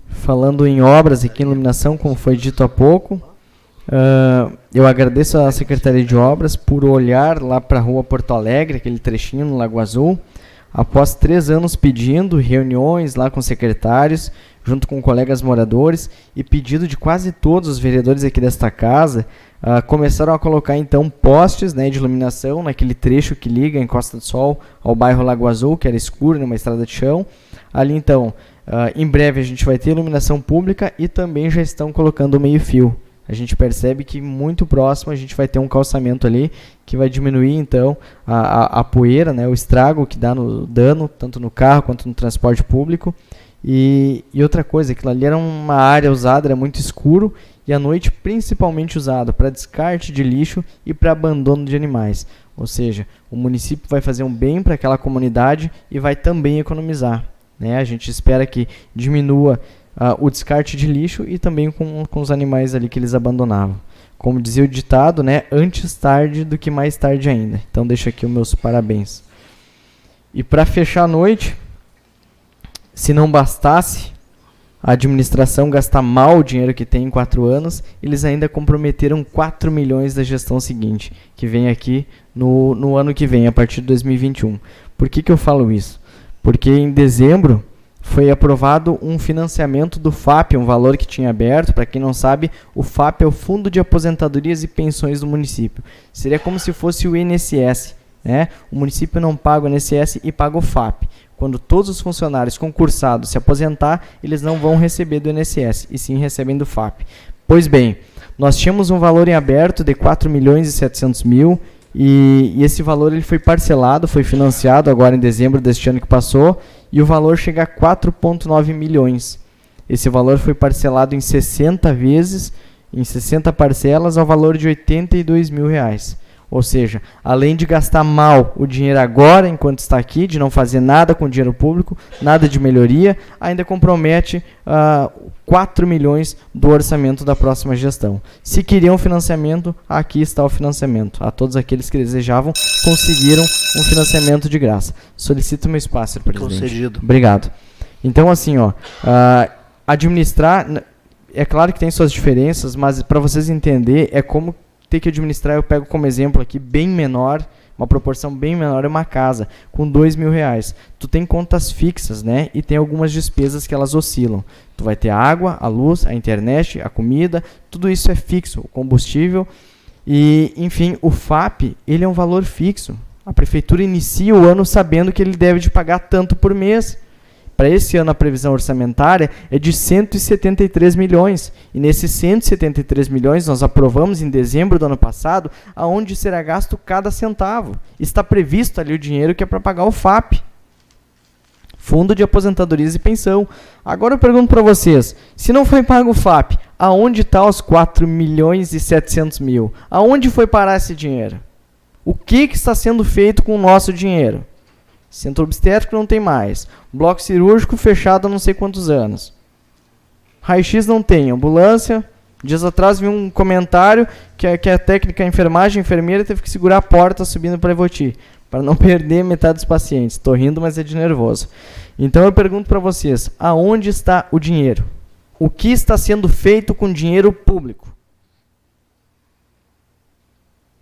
Falando em obras aqui em iluminação, como foi dito há pouco, eu agradeço à Secretaria de Obras por olhar lá para a rua Porto Alegre, aquele trechinho no Lago Azul, após 3 anos pedindo reuniões lá com secretários, junto com colegas moradores, e pedido de quase todos os vereadores aqui desta casa, começaram a colocar então postes, né, de iluminação naquele trecho que liga em Costa do Sol ao bairro Lago Azul, que era escuro, numa estrada de chão. Ali então, em breve a gente vai ter iluminação pública e também já estão colocando o meio-fio. A gente percebe que muito próximo a gente vai ter um calçamento ali que vai diminuir então a poeira, né, o estrago que dá no dano, tanto no carro quanto no transporte público. E outra coisa, aquilo ali era uma área usada, era muito escuro, e à noite principalmente usado para descarte de lixo e para abandono de animais. Ou seja, o município vai fazer um bem para aquela comunidade e vai também economizar, né? A gente espera que diminua o descarte de lixo e também com os animais ali que eles abandonavam. Como dizia o ditado, né? Antes tarde do que mais tarde ainda. Então deixo aqui os meus parabéns. E para fechar a noite, se não bastasse a administração gastar mal o dinheiro que tem em 4 anos, eles ainda comprometeram 4 milhões da gestão seguinte, que vem aqui no ano que vem, a partir de 2021. Por que eu falo isso? Porque em dezembro foi aprovado um financiamento do FAP, um valor que tinha aberto. Para quem não sabe, o FAP é o Fundo de Aposentadorias e Pensões do município. Seria como se fosse o INSS, né? O município não paga o INSS e paga o FAP. Quando todos os funcionários concursados se aposentar, eles não vão receber do INSS, e sim recebem do FAP. Pois bem, nós tínhamos um valor em aberto de 4 milhões e 700 mil, e esse valor ele foi parcelado, foi financiado agora em dezembro deste ano que passou, e o valor chega a 4,9 milhões. Esse valor foi parcelado em 60 vezes, em 60 parcelas, ao valor de R$82 mil. Ou seja, além de gastar mal o dinheiro agora, enquanto está aqui, de não fazer nada com o dinheiro público, nada de melhoria, ainda compromete 4 milhões do orçamento da próxima gestão. Se queriam financiamento, aqui está o financiamento. A todos aqueles que desejavam, conseguiram um financiamento de graça. Solicito meu espaço, senhor presidente. Concedido. Obrigado. Então, assim, administrar, é claro que tem suas diferenças, mas para vocês entenderem, é como ter que administrar. Eu pego como exemplo aqui, bem menor, uma proporção bem menor, é uma casa com R$2 mil. Tu tem contas fixas, né? E tem algumas despesas que elas oscilam. Tu vai ter a água, a luz, a internet, a comida, tudo isso é fixo, o combustível. E, enfim, o FAP, ele é um valor fixo. A prefeitura inicia o ano sabendo que ele deve de pagar tanto por mês. Para esse ano, a previsão orçamentária é de 173 milhões. E nesses 173 milhões, nós aprovamos em dezembro do ano passado, aonde será gasto cada centavo. Está previsto ali o dinheiro que é para pagar o FAP, Fundo de Aposentadorias e Pensão. Agora eu pergunto para vocês, se não foi pago o FAP, aonde está os 4.700.000? Aonde foi parar esse dinheiro? O que está sendo feito com o nosso dinheiro? Centro obstétrico não tem mais. Bloco cirúrgico fechado há não sei quantos anos. Raio-X não tem. Ambulância. Dias atrás vi um comentário que a técnica, a enfermeira teve que segurar a porta subindo para Evoti, para não perder metade dos pacientes. Estou rindo, mas é de nervoso. Então eu pergunto para vocês, aonde está o dinheiro? O que está sendo feito com dinheiro público?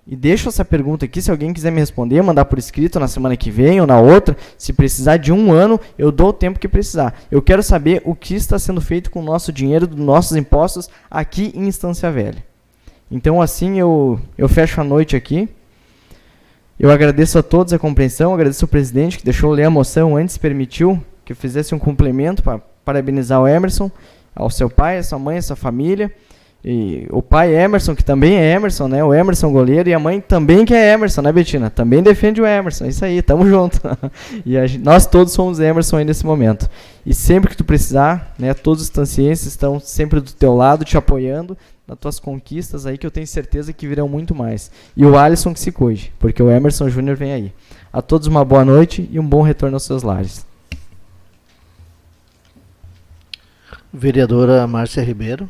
E deixo essa pergunta aqui, se alguém quiser me responder, mandar por escrito na semana que vem ou na outra. Se precisar de 1 ano, eu dou o tempo que precisar. Eu quero saber o que está sendo feito com o nosso dinheiro, dos nossos impostos, aqui em Estância Velha. Então, assim, eu fecho a noite aqui. Eu agradeço a todos a compreensão, agradeço ao presidente que deixou eu ler a moção antes, permitiu que eu fizesse um complemento para parabenizar o Emerson, ao seu pai, a sua mãe, a sua família. E o pai Emerson, que também é Emerson, né? O Emerson goleiro, e a mãe também que é Emerson, né, Betina? Também defende o Emerson, isso aí, tamo junto. E nós todos somos Emerson aí nesse momento. E sempre que tu precisar, né, todos os estancienses estão sempre do teu lado, te apoiando nas tuas conquistas aí, que eu tenho certeza que virão muito mais. E o Alisson que se cuide, porque o Emerson Júnior vem aí. A todos uma boa noite e um bom retorno aos seus lares. Vereadora Márcia Ribeiro.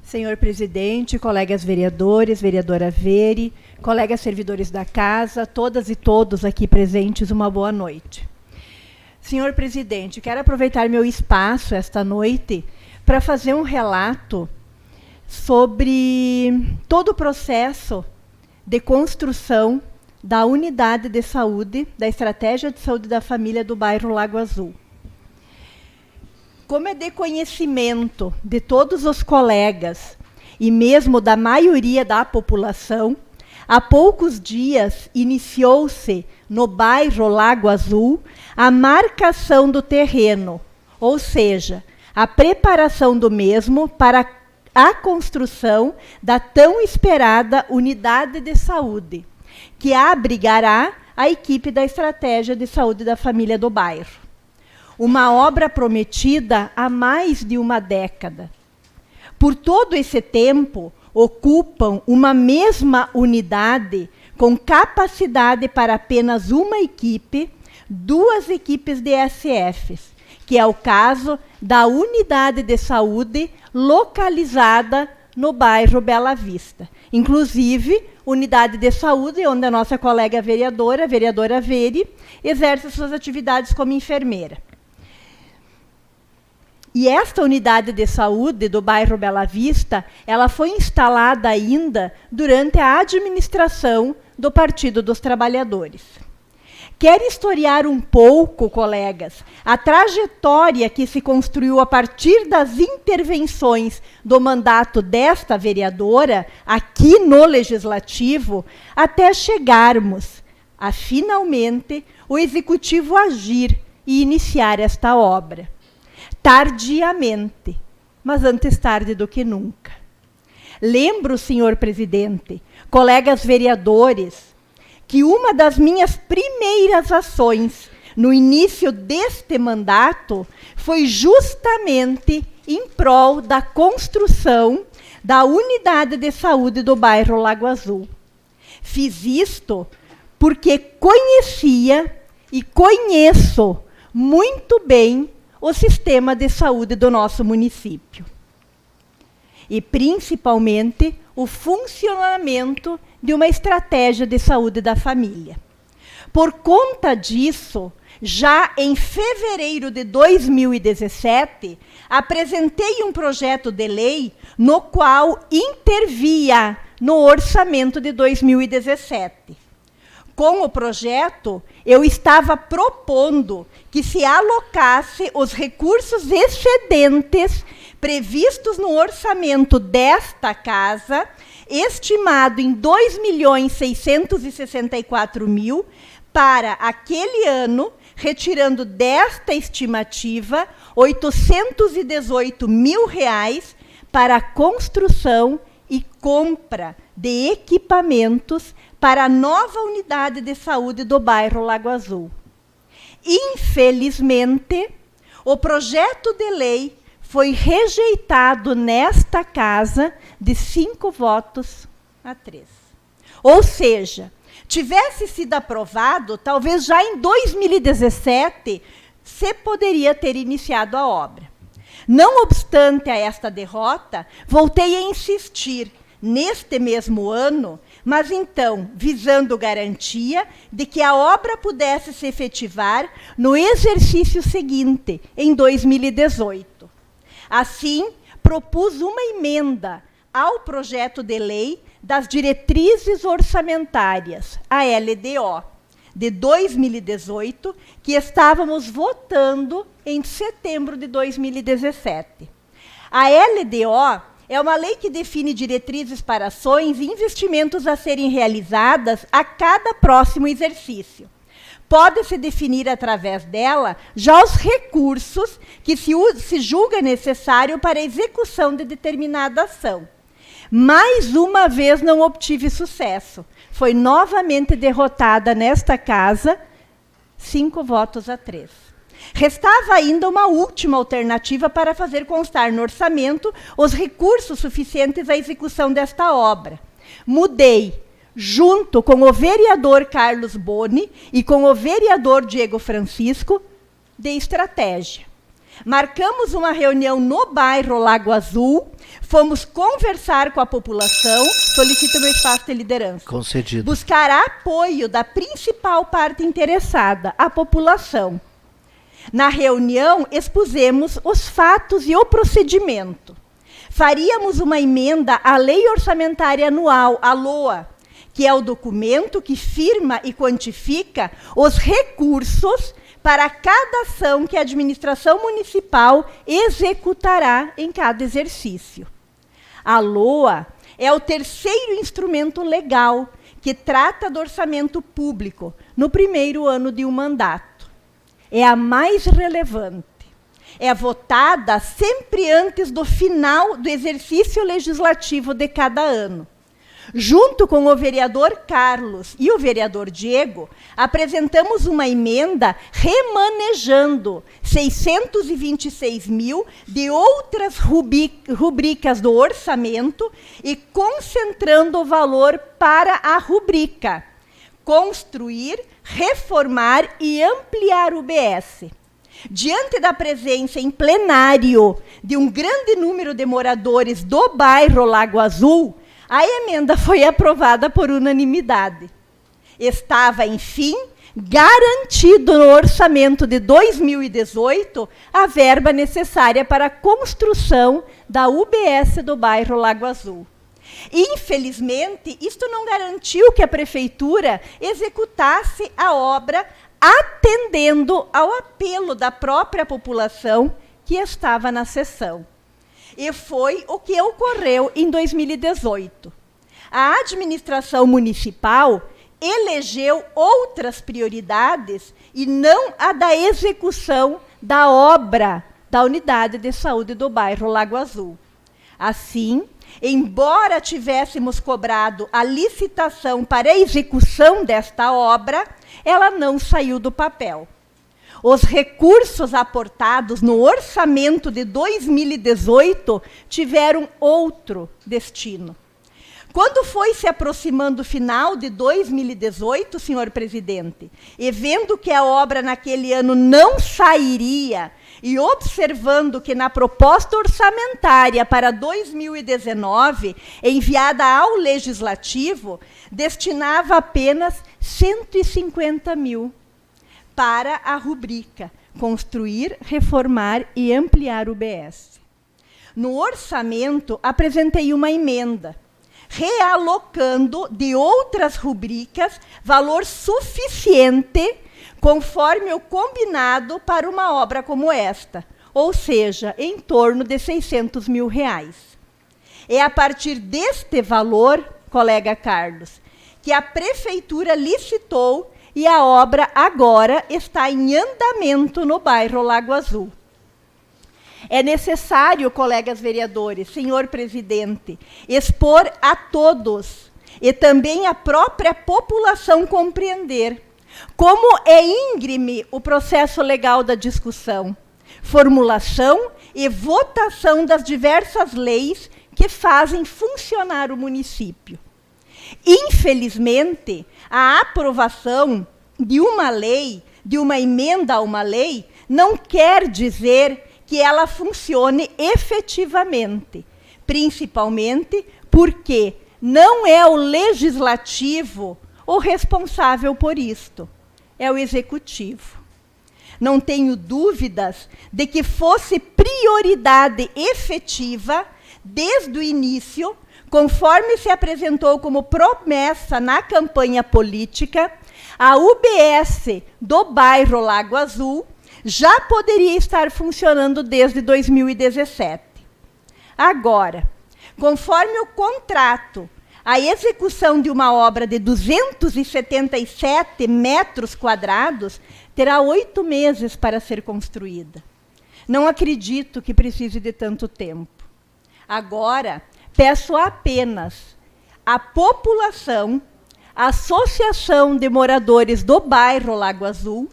Senhor presidente, colegas vereadores, vereadora Veri, colegas servidores da casa, todas e todos aqui presentes, uma boa noite. Senhor presidente, quero aproveitar meu espaço esta noite para fazer um relato sobre todo o processo de construção da unidade de saúde, da estratégia de saúde da família do bairro Lago Azul. Como é de conhecimento de todos os colegas e mesmo da maioria da população, há poucos dias iniciou-se no bairro Lago Azul a marcação do terreno, ou seja, a preparação do mesmo para a construção da tão esperada unidade de saúde, que abrigará a equipe da estratégia de saúde da família do bairro. Uma obra prometida há mais de uma década. Por todo esse tempo, ocupam uma mesma unidade com capacidade para apenas uma equipe, 2 equipes de SFs, que é o caso da unidade de saúde localizada no bairro Bela Vista. Inclusive, unidade de saúde onde a nossa colega vereadora, a vereadora Veri, exerce suas atividades como enfermeira. E esta unidade de saúde do bairro Bela Vista, ela foi instalada ainda durante a administração do Partido dos Trabalhadores. Quero historiar um pouco, colegas, a trajetória que se construiu a partir das intervenções do mandato desta vereadora, aqui no Legislativo, até chegarmos a, finalmente, o Executivo agir e iniciar esta obra. Tardiamente, mas antes tarde do que nunca. Lembro, senhor presidente, colegas vereadores, que uma das minhas primeiras ações no início deste mandato foi justamente em prol da construção da unidade de saúde do bairro Lago Azul. Fiz isto porque conhecia e conheço muito bem o sistema de saúde do nosso município. E, principalmente, o funcionamento de uma estratégia de saúde da família. Por conta disso, já em fevereiro de 2017, apresentei um projeto de lei no qual intervia no orçamento de 2017. Com o projeto, eu estava propondo que se alocasse os recursos excedentes previstos no orçamento desta casa, estimado em 2.664.000, para aquele ano, retirando desta estimativa R$ 818.000 para a construção e compra de equipamentos para a nova unidade de saúde do bairro Lago Azul. Infelizmente, o projeto de lei foi rejeitado nesta casa de 5 votos a 3. Ou seja, tivesse sido aprovado, talvez já em 2017 se poderia ter iniciado a obra. Não obstante a esta derrota, voltei a insistir neste mesmo ano, mas então visando garantia de que a obra pudesse se efetivar no exercício seguinte, em 2018. Assim, propus uma emenda ao projeto de lei das diretrizes orçamentárias, a LDO, de 2018, que estávamos votando em setembro de 2017. A LDO é uma lei que define diretrizes para ações e investimentos a serem realizadas a cada próximo exercício. Pode-se definir através dela já os recursos que se julga necessário para a execução de determinada ação. Mais uma vez não obtive sucesso. Foi novamente derrotada nesta casa, 5 votos a 3. Restava ainda uma última alternativa para fazer constar no orçamento os recursos suficientes à execução desta obra. Mudei, junto com o vereador Carlos Boni e com o vereador Diego Francisco, de estratégia. Marcamos uma reunião no bairro Lago Azul, fomos conversar com a população, solicito meu espaço de liderança. Concedido. Buscar apoio da principal parte interessada, a população. Na reunião, expusemos os fatos e o procedimento. Faríamos uma emenda à Lei Orçamentária Anual, a LOA, que é o documento que firma e quantifica os recursos para cada ação que a administração municipal executará em cada exercício. A LOA é o terceiro instrumento legal que trata do orçamento público no primeiro ano de um mandato. É a mais relevante. É votada sempre antes do final do exercício legislativo de cada ano. Junto com o vereador Carlos e o vereador Diego, apresentamos uma emenda remanejando 626 mil de outras rubricas do orçamento e concentrando o valor para a rubrica construir, reformar e ampliar o UBS. Diante da presença em plenário de um grande número de moradores do bairro Lago Azul, a emenda foi aprovada por unanimidade. Estava, enfim, garantido no orçamento de 2018 a verba necessária para a construção da UBS do bairro Lago Azul. Infelizmente, isto não garantiu que a prefeitura executasse a obra atendendo ao apelo da própria população que estava na sessão. E foi o que ocorreu em 2018. A administração municipal elegeu outras prioridades e não a da execução da obra da unidade de saúde do bairro Lago Azul. Assim, embora tivéssemos cobrado a licitação para a execução desta obra, ela não saiu do papel. Os recursos aportados no orçamento de 2018 tiveram outro destino. Quando foi se aproximando o final de 2018, senhor presidente, e vendo que a obra naquele ano não sairia, e observando que na proposta orçamentária para 2019, enviada ao Legislativo, destinava apenas 150 mil para a rubrica construir, reformar e ampliar o UBS. No orçamento, apresentei uma emenda, realocando de outras rubricas valor suficiente conforme o combinado para uma obra como esta, ou seja, em torno de 600 mil reais. É a partir deste valor, colega Carlos, que a prefeitura licitou e a obra agora está em andamento no bairro Lago Azul. É necessário, colegas vereadores, senhor presidente, expor a todos e também a própria população compreender como é íngreme o processo legal da discussão, formulação e votação das diversas leis que fazem funcionar o município. Infelizmente, a aprovação de uma lei, de uma emenda a uma lei, não quer dizer que ela funcione efetivamente, principalmente porque não é o legislativo o responsável por isto, é o executivo. Não tenho dúvidas de que fosse prioridade efetiva, desde o início, conforme se apresentou como promessa na campanha política, a UBS do bairro Lago Azul já poderia estar funcionando desde 2017. Agora, conforme o contrato, a execução de uma obra de 277 metros quadrados terá 8 meses para ser construída. Não acredito que precise de tanto tempo. Agora, peço apenas à população, à Associação de Moradores do bairro Lago Azul,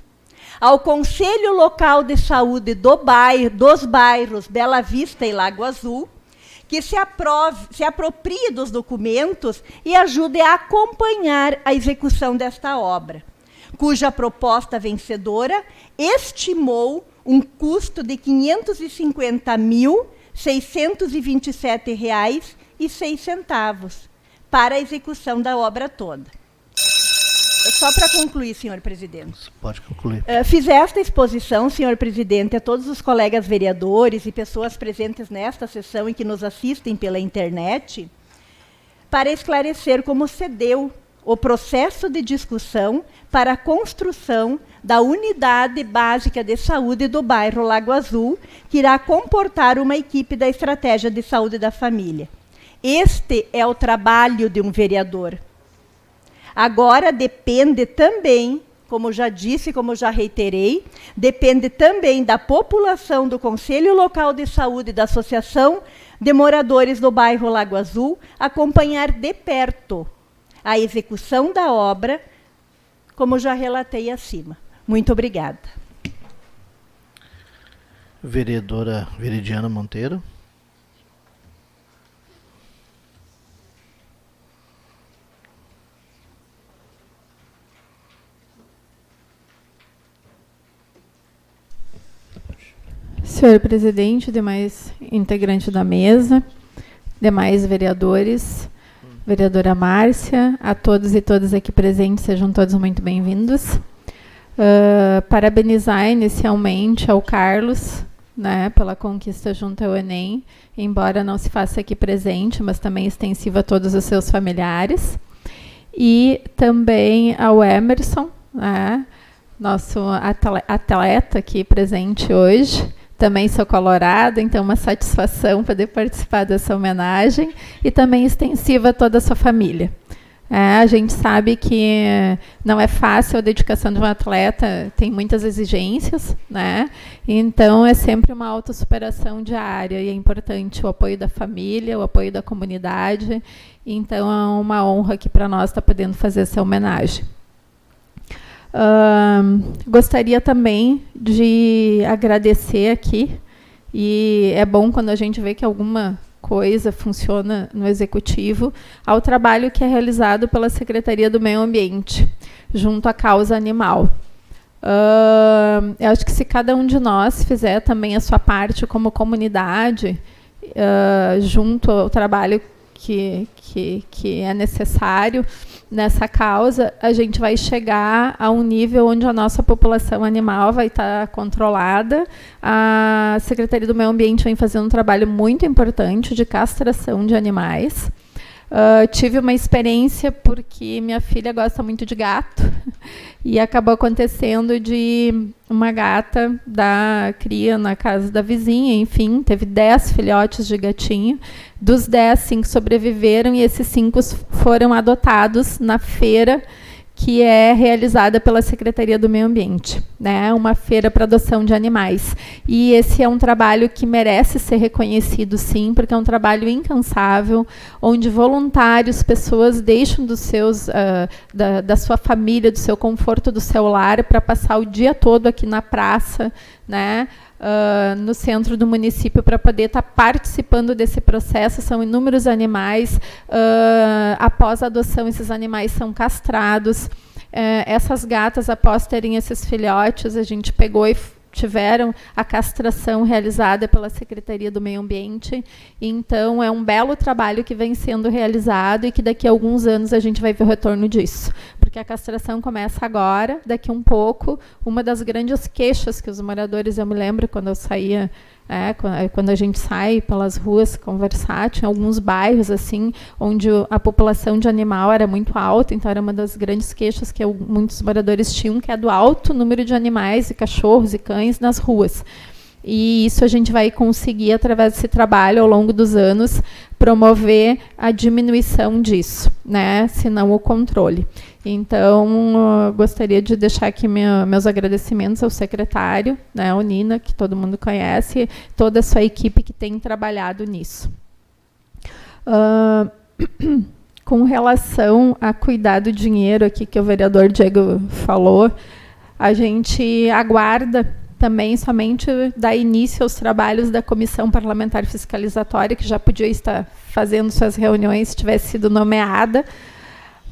ao Conselho Local de Saúde dos bairros Bela Vista e Lago Azul, que se aproprie dos documentos e ajude a acompanhar a execução desta obra, cuja proposta vencedora estimou um custo de R$ 550.627,06 para a execução da obra toda. Só para concluir, senhor presidente. Pode concluir. Fiz esta exposição, senhor presidente, a todos os colegas vereadores e pessoas presentes nesta sessão e que nos assistem pela internet, para esclarecer como se deu o processo de discussão para a construção da unidade básica de saúde do bairro Lago Azul, que irá comportar uma equipe da Estratégia de Saúde da Família. Este é o trabalho de um vereador. Agora depende também, como já disse, como já reiterei, depende também da população do Conselho Local de Saúde e da Associação de Moradores do bairro Lago Azul acompanhar de perto a execução da obra, como já relatei acima. Muito obrigada. Vereadora Veridiana Monteiro. Senhor presidente, demais integrantes da mesa, demais vereadores, vereadora Márcia, a todos e todas aqui presentes, sejam todos muito bem-vindos. Parabenizar inicialmente ao Carlos, né, pela conquista junto ao Enem, embora não se faça aqui presente, mas também extensiva a todos os seus familiares. E também ao Emerson, né, nosso atleta aqui presente hoje. Também sou colorada, então uma satisfação poder participar dessa homenagem e também extensiva a toda a sua família. A gente sabe que não é fácil a dedicação de um atleta, tem muitas exigências, né? Então é sempre uma autossuperação diária e é importante o apoio da família, o apoio da comunidade. Então é uma honra aqui para nós estar podendo fazer essa homenagem. Gostaria também de agradecer aqui, e é bom quando a gente vê que alguma coisa funciona no Executivo, ao trabalho que é realizado pela Secretaria do Meio Ambiente, junto à causa animal. Eu acho que se cada um de nós fizer também a sua parte como comunidade, junto ao trabalho que é necessário nessa causa, a gente vai chegar a um nível onde a nossa população animal vai estar controlada. A Secretaria do Meio Ambiente vem fazendo um trabalho muito importante de castração de animais. Tive uma experiência porque minha filha gosta muito de gato e acabou acontecendo de uma gata dar cria na casa da vizinha, enfim, teve 10 filhotes de gatinho. Dos 10, 5 sobreviveram e esses 5 foram adotados na feira que é realizada pela Secretaria do Meio Ambiente, né? Uma feira para adoção de animais. E esse é um trabalho que merece ser reconhecido, sim, porque é um trabalho incansável, onde voluntários, pessoas deixam dos seus, da sua família, do seu conforto, do seu lar, para passar o dia todo aqui na praça, né? No centro do município, para poder estar participando desse processo. São inúmeros animais. Após a adoção, esses animais são castrados. Essas gatas, após terem esses filhotes, a gente pegou e tiveram a castração realizada pela Secretaria do Meio Ambiente. Então, é um belo trabalho que vem sendo realizado e que daqui a alguns anos a gente vai ver o retorno disso. Porque a castração começa agora, daqui um pouco. Uma das grandes queixas que os moradores, eu me lembro quando eu saía, quando a gente sai pelas ruas conversar, tinha alguns bairros assim, onde a população de animal era muito alta, então era uma das grandes queixas que muitos moradores tinham, que é do alto número de animais, e cachorros e cães nas ruas. E isso a gente vai conseguir, através desse trabalho, ao longo dos anos, promover a diminuição disso, né? Se não o controle. Então, gostaria de deixar aqui meus agradecimentos ao secretário, né, o Nina, que todo mundo conhece, toda a sua equipe que tem trabalhado nisso. Com relação a cuidar do dinheiro, aqui que o vereador Diego falou, a gente aguarda também somente dar início aos trabalhos da Comissão Parlamentar Fiscalizatória, que já podia estar fazendo suas reuniões se tivesse sido nomeada,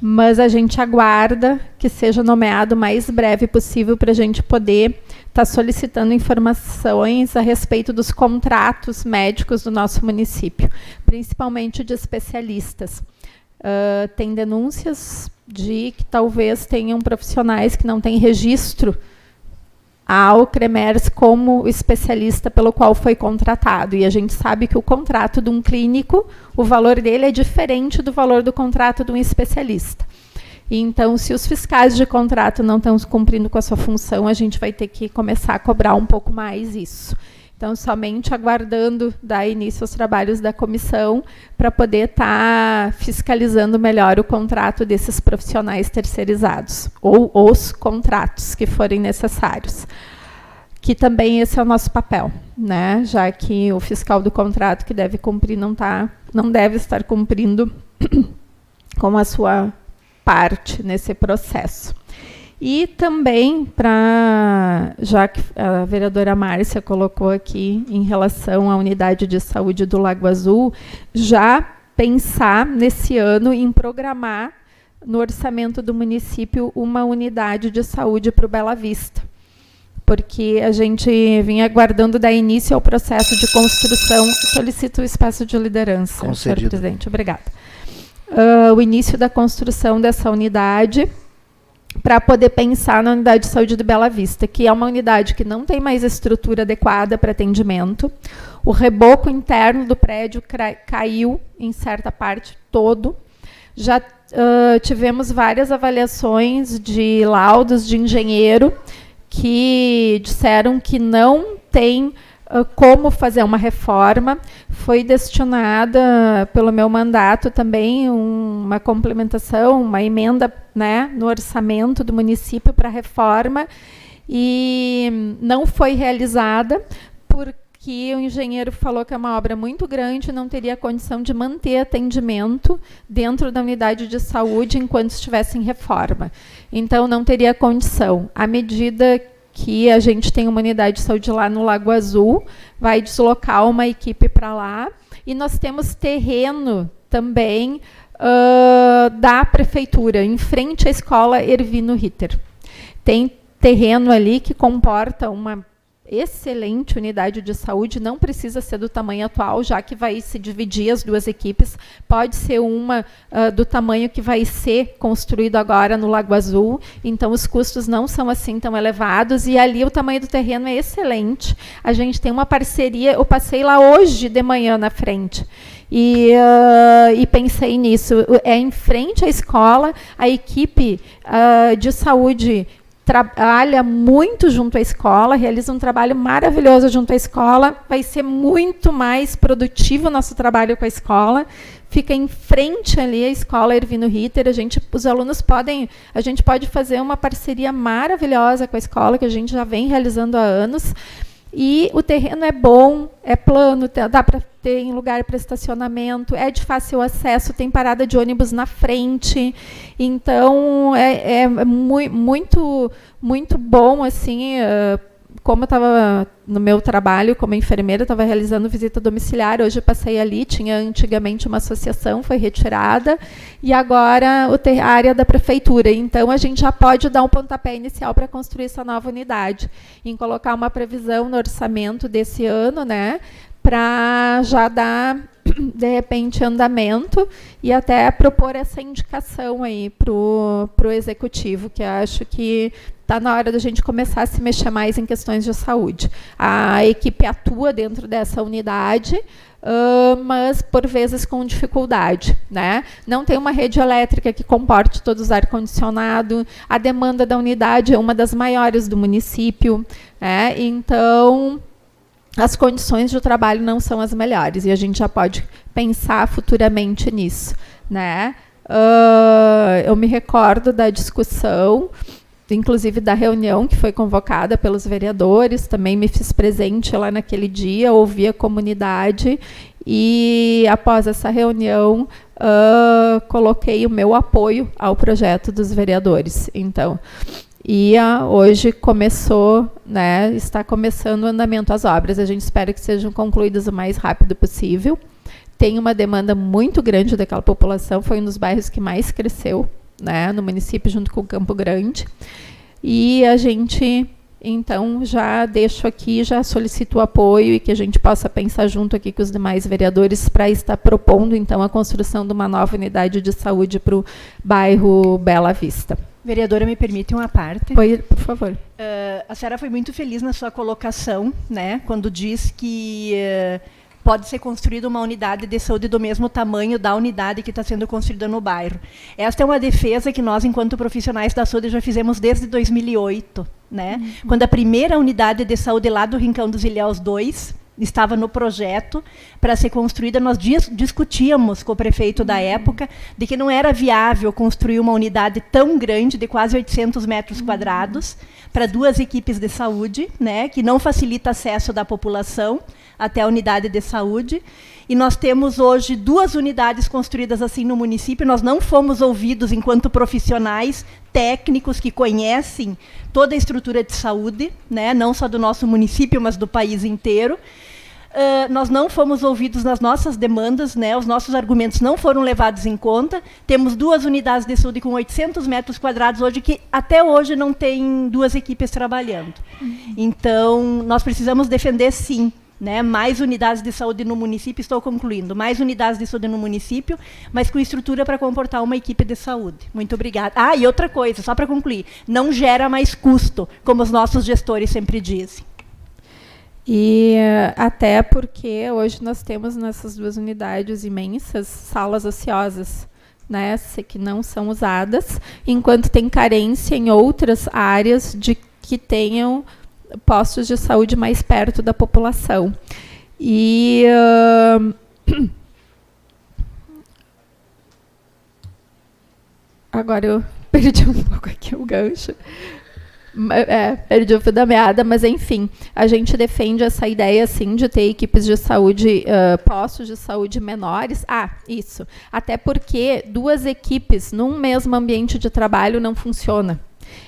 mas a gente aguarda que seja nomeado o mais breve possível para a gente poder estar solicitando informações a respeito dos contratos médicos do nosso município, principalmente de especialistas. Tem denúncias de que talvez tenham profissionais que não têm registro ao CREMERS como especialista pelo qual foi contratado. E a gente sabe que o contrato de um clínico, o valor dele é diferente do valor do contrato de um especialista. E então, se os fiscais de contrato não estão cumprindo com a sua função, a gente vai ter que começar a cobrar um pouco mais isso. Então, somente aguardando dar início aos trabalhos da comissão para poder estar fiscalizando melhor o contrato desses profissionais terceirizados, ou os contratos que forem necessários. Que também esse é o nosso papel, né? Já que o fiscal do contrato que deve cumprir não deve estar cumprindo com a sua parte nesse processo. E também, já que a vereadora Márcia colocou aqui em relação à unidade de saúde do Lago Azul, já pensar nesse ano em programar no orçamento do município uma unidade de saúde para o Bela Vista. Porque a gente vinha aguardando dar início ao processo de construção. Solicito o espaço de liderança, senhor presidente. Obrigada. O início da construção dessa unidade, para poder pensar na unidade de saúde de Bela Vista, que é uma unidade que não tem mais estrutura adequada para atendimento. O reboco interno do prédio caiu em certa parte todo. Já tivemos várias avaliações de laudos de engenheiro que disseram que não tem como fazer uma reforma. Foi destinada, pelo meu mandato, também uma complementação, uma emenda, né, no orçamento do município para reforma, e não foi realizada porque o engenheiro falou que é uma obra muito grande e não teria condição de manter atendimento dentro da unidade de saúde enquanto estivesse em reforma. Então, não teria condição. À medida que a gente tem uma unidade de saúde lá no Lago Azul, vai deslocar uma equipe para lá. E nós temos terreno também da prefeitura, em frente à escola Ervino Ritter. Tem terreno ali que comporta uma excelente unidade de saúde, não precisa ser do tamanho atual, já que vai se dividir as duas equipes, pode ser uma do tamanho que vai ser construído agora no Lago Azul, então os custos não são assim tão elevados, e ali o tamanho do terreno é excelente. A gente tem uma parceria, eu passei lá hoje de manhã na frente, e pensei nisso, é em frente à escola, a equipe de saúde trabalha muito junto à escola, realiza um trabalho maravilhoso junto à escola, vai ser muito mais produtivo o nosso trabalho com a escola. fica em frente ali à escola Ervino Ritter. Os alunos a gente pode fazer uma parceria maravilhosa com a escola, que a gente já vem realizando há anos. E o terreno é bom, é plano, dá para ter em lugar para estacionamento, é de fácil acesso, tem parada de ônibus na frente. Então, é muito, muito bom, assim. Como eu estava no meu trabalho como enfermeira, estava realizando visita domiciliar, hoje eu passei ali, tinha antigamente uma associação, foi retirada, e agora a área da prefeitura. Então, a gente já pode dar um pontapé inicial para construir essa nova unidade, em colocar uma previsão no orçamento desse ano, né, para já dar, de repente, andamento e até propor essa indicação aí para o executivo, que eu acho que está na hora da gente começar a se mexer mais em questões de saúde. A equipe atua dentro dessa unidade, mas, por vezes, com dificuldade, né? Não tem uma rede elétrica que comporte todos os ar-condicionado, a demanda da unidade é uma das maiores do município, né? Então, as condições de trabalho não são as melhores, e a gente já pode pensar futuramente nisso, né? Eu me recordo da discussão, inclusive da reunião que foi convocada pelos vereadores, também me fiz presente lá naquele dia, ouvi a comunidade, e após essa reunião coloquei o meu apoio ao projeto dos vereadores. Então, hoje começou, né, está começando o andamento das obras. A gente espera que sejam concluídas o mais rápido possível. Tem uma demanda muito grande daquela população, foi um dos bairros que mais cresceu, né, no município, junto com o Campo Grande. E a gente, então, já deixo aqui, já solicito o apoio e que a gente possa pensar junto aqui com os demais vereadores para estar propondo, então, a construção de uma nova unidade de saúde para o bairro Bela Vista. Vereadora, me permite uma parte? Por favor. A senhora foi muito feliz na sua colocação, né, quando diz que pode ser construída uma unidade de saúde do mesmo tamanho da unidade que está sendo construída no bairro. Esta é uma defesa que nós, enquanto profissionais da saúde, já fizemos desde 2008. Né? Quando a primeira unidade de saúde lá do Rincão dos Ilhéus 2 estava no projeto para ser construída, nós discutíamos com o prefeito da época de que não era viável construir uma unidade tão grande, de quase 800 metros quadrados, para 2 equipes de saúde, né, que não facilita acesso da população até a unidade de saúde. E nós temos hoje 2 unidades construídas assim no município. Nós não fomos ouvidos enquanto profissionais técnicos que conhecem toda a estrutura de saúde, né, não só do nosso município, mas do país inteiro. Nós não fomos ouvidos nas nossas demandas, né, os nossos argumentos não foram levados em conta. Temos 2 unidades de saúde com 800 metros quadrados hoje, que até hoje não tem 2 equipes trabalhando. Então, nós precisamos defender, sim, né, mais unidades de saúde no município, estou concluindo, mais unidades de saúde no município, mas com estrutura para comportar uma equipe de saúde. Muito obrigada. E outra coisa, só para concluir, não gera mais custo, como os nossos gestores sempre dizem. E até porque hoje nós temos nessas 2 unidades imensas salas ociosas, né, que não são usadas, enquanto tem carência em outras áreas de que tenham postos de saúde mais perto da população. E agora eu perdi um pouco aqui o gancho. Perdi o fio da meada, mas enfim, a gente defende essa ideia, assim, de ter equipes de saúde, postos de saúde menores. Isso. Até porque 2 equipes num mesmo ambiente de trabalho não funciona.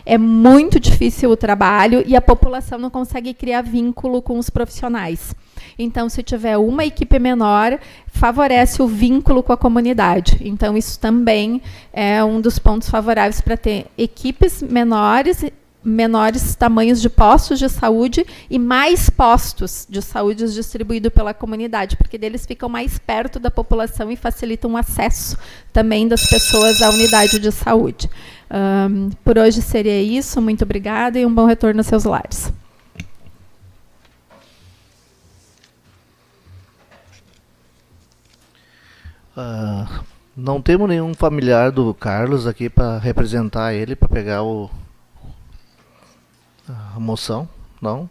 É muito difícil o trabalho e a população não consegue criar vínculo com os profissionais. Então, se tiver uma equipe menor, favorece o vínculo com a comunidade. Então, isso também é um dos pontos favoráveis para ter equipes menores tamanhos de postos de saúde e mais postos de saúde distribuídos pela comunidade, porque deles ficam mais perto da população e facilitam o acesso também das pessoas à unidade de saúde. Por hoje seria isso. Muito obrigada e um bom retorno aos seus lares. Não temos nenhum familiar do Carlos aqui para representar ele, para pegar a moção, não?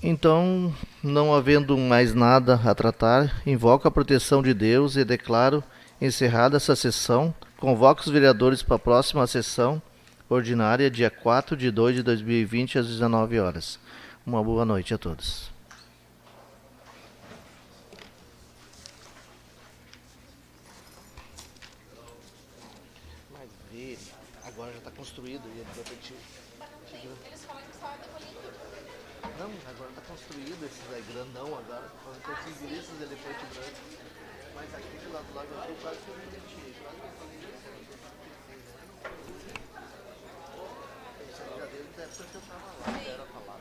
Então, não havendo mais nada a tratar, invoco a proteção de Deus e declaro encerrada essa sessão. Convoco os vereadores para a próxima sessão ordinária, dia 4 de 2 de 2020, às 19 horas. Uma boa noite a todos. Mas ver, agora já está construído e de repente... Eles falam que só demolindo. Não, agora está construído esses aí grandão agora. Com esses grissos de elefante branco. Mas aquele lado lá eu estou quase que eu me meti. Esse brigadeiro da época que eu estava lá, era pra lá.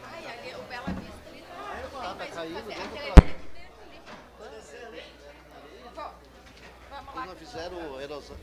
Ai, ali o Bela Vista ali tá. Tá caído dentro Aquele pra... ali dentro ali. Vamos lá. Quando fizeram erosão.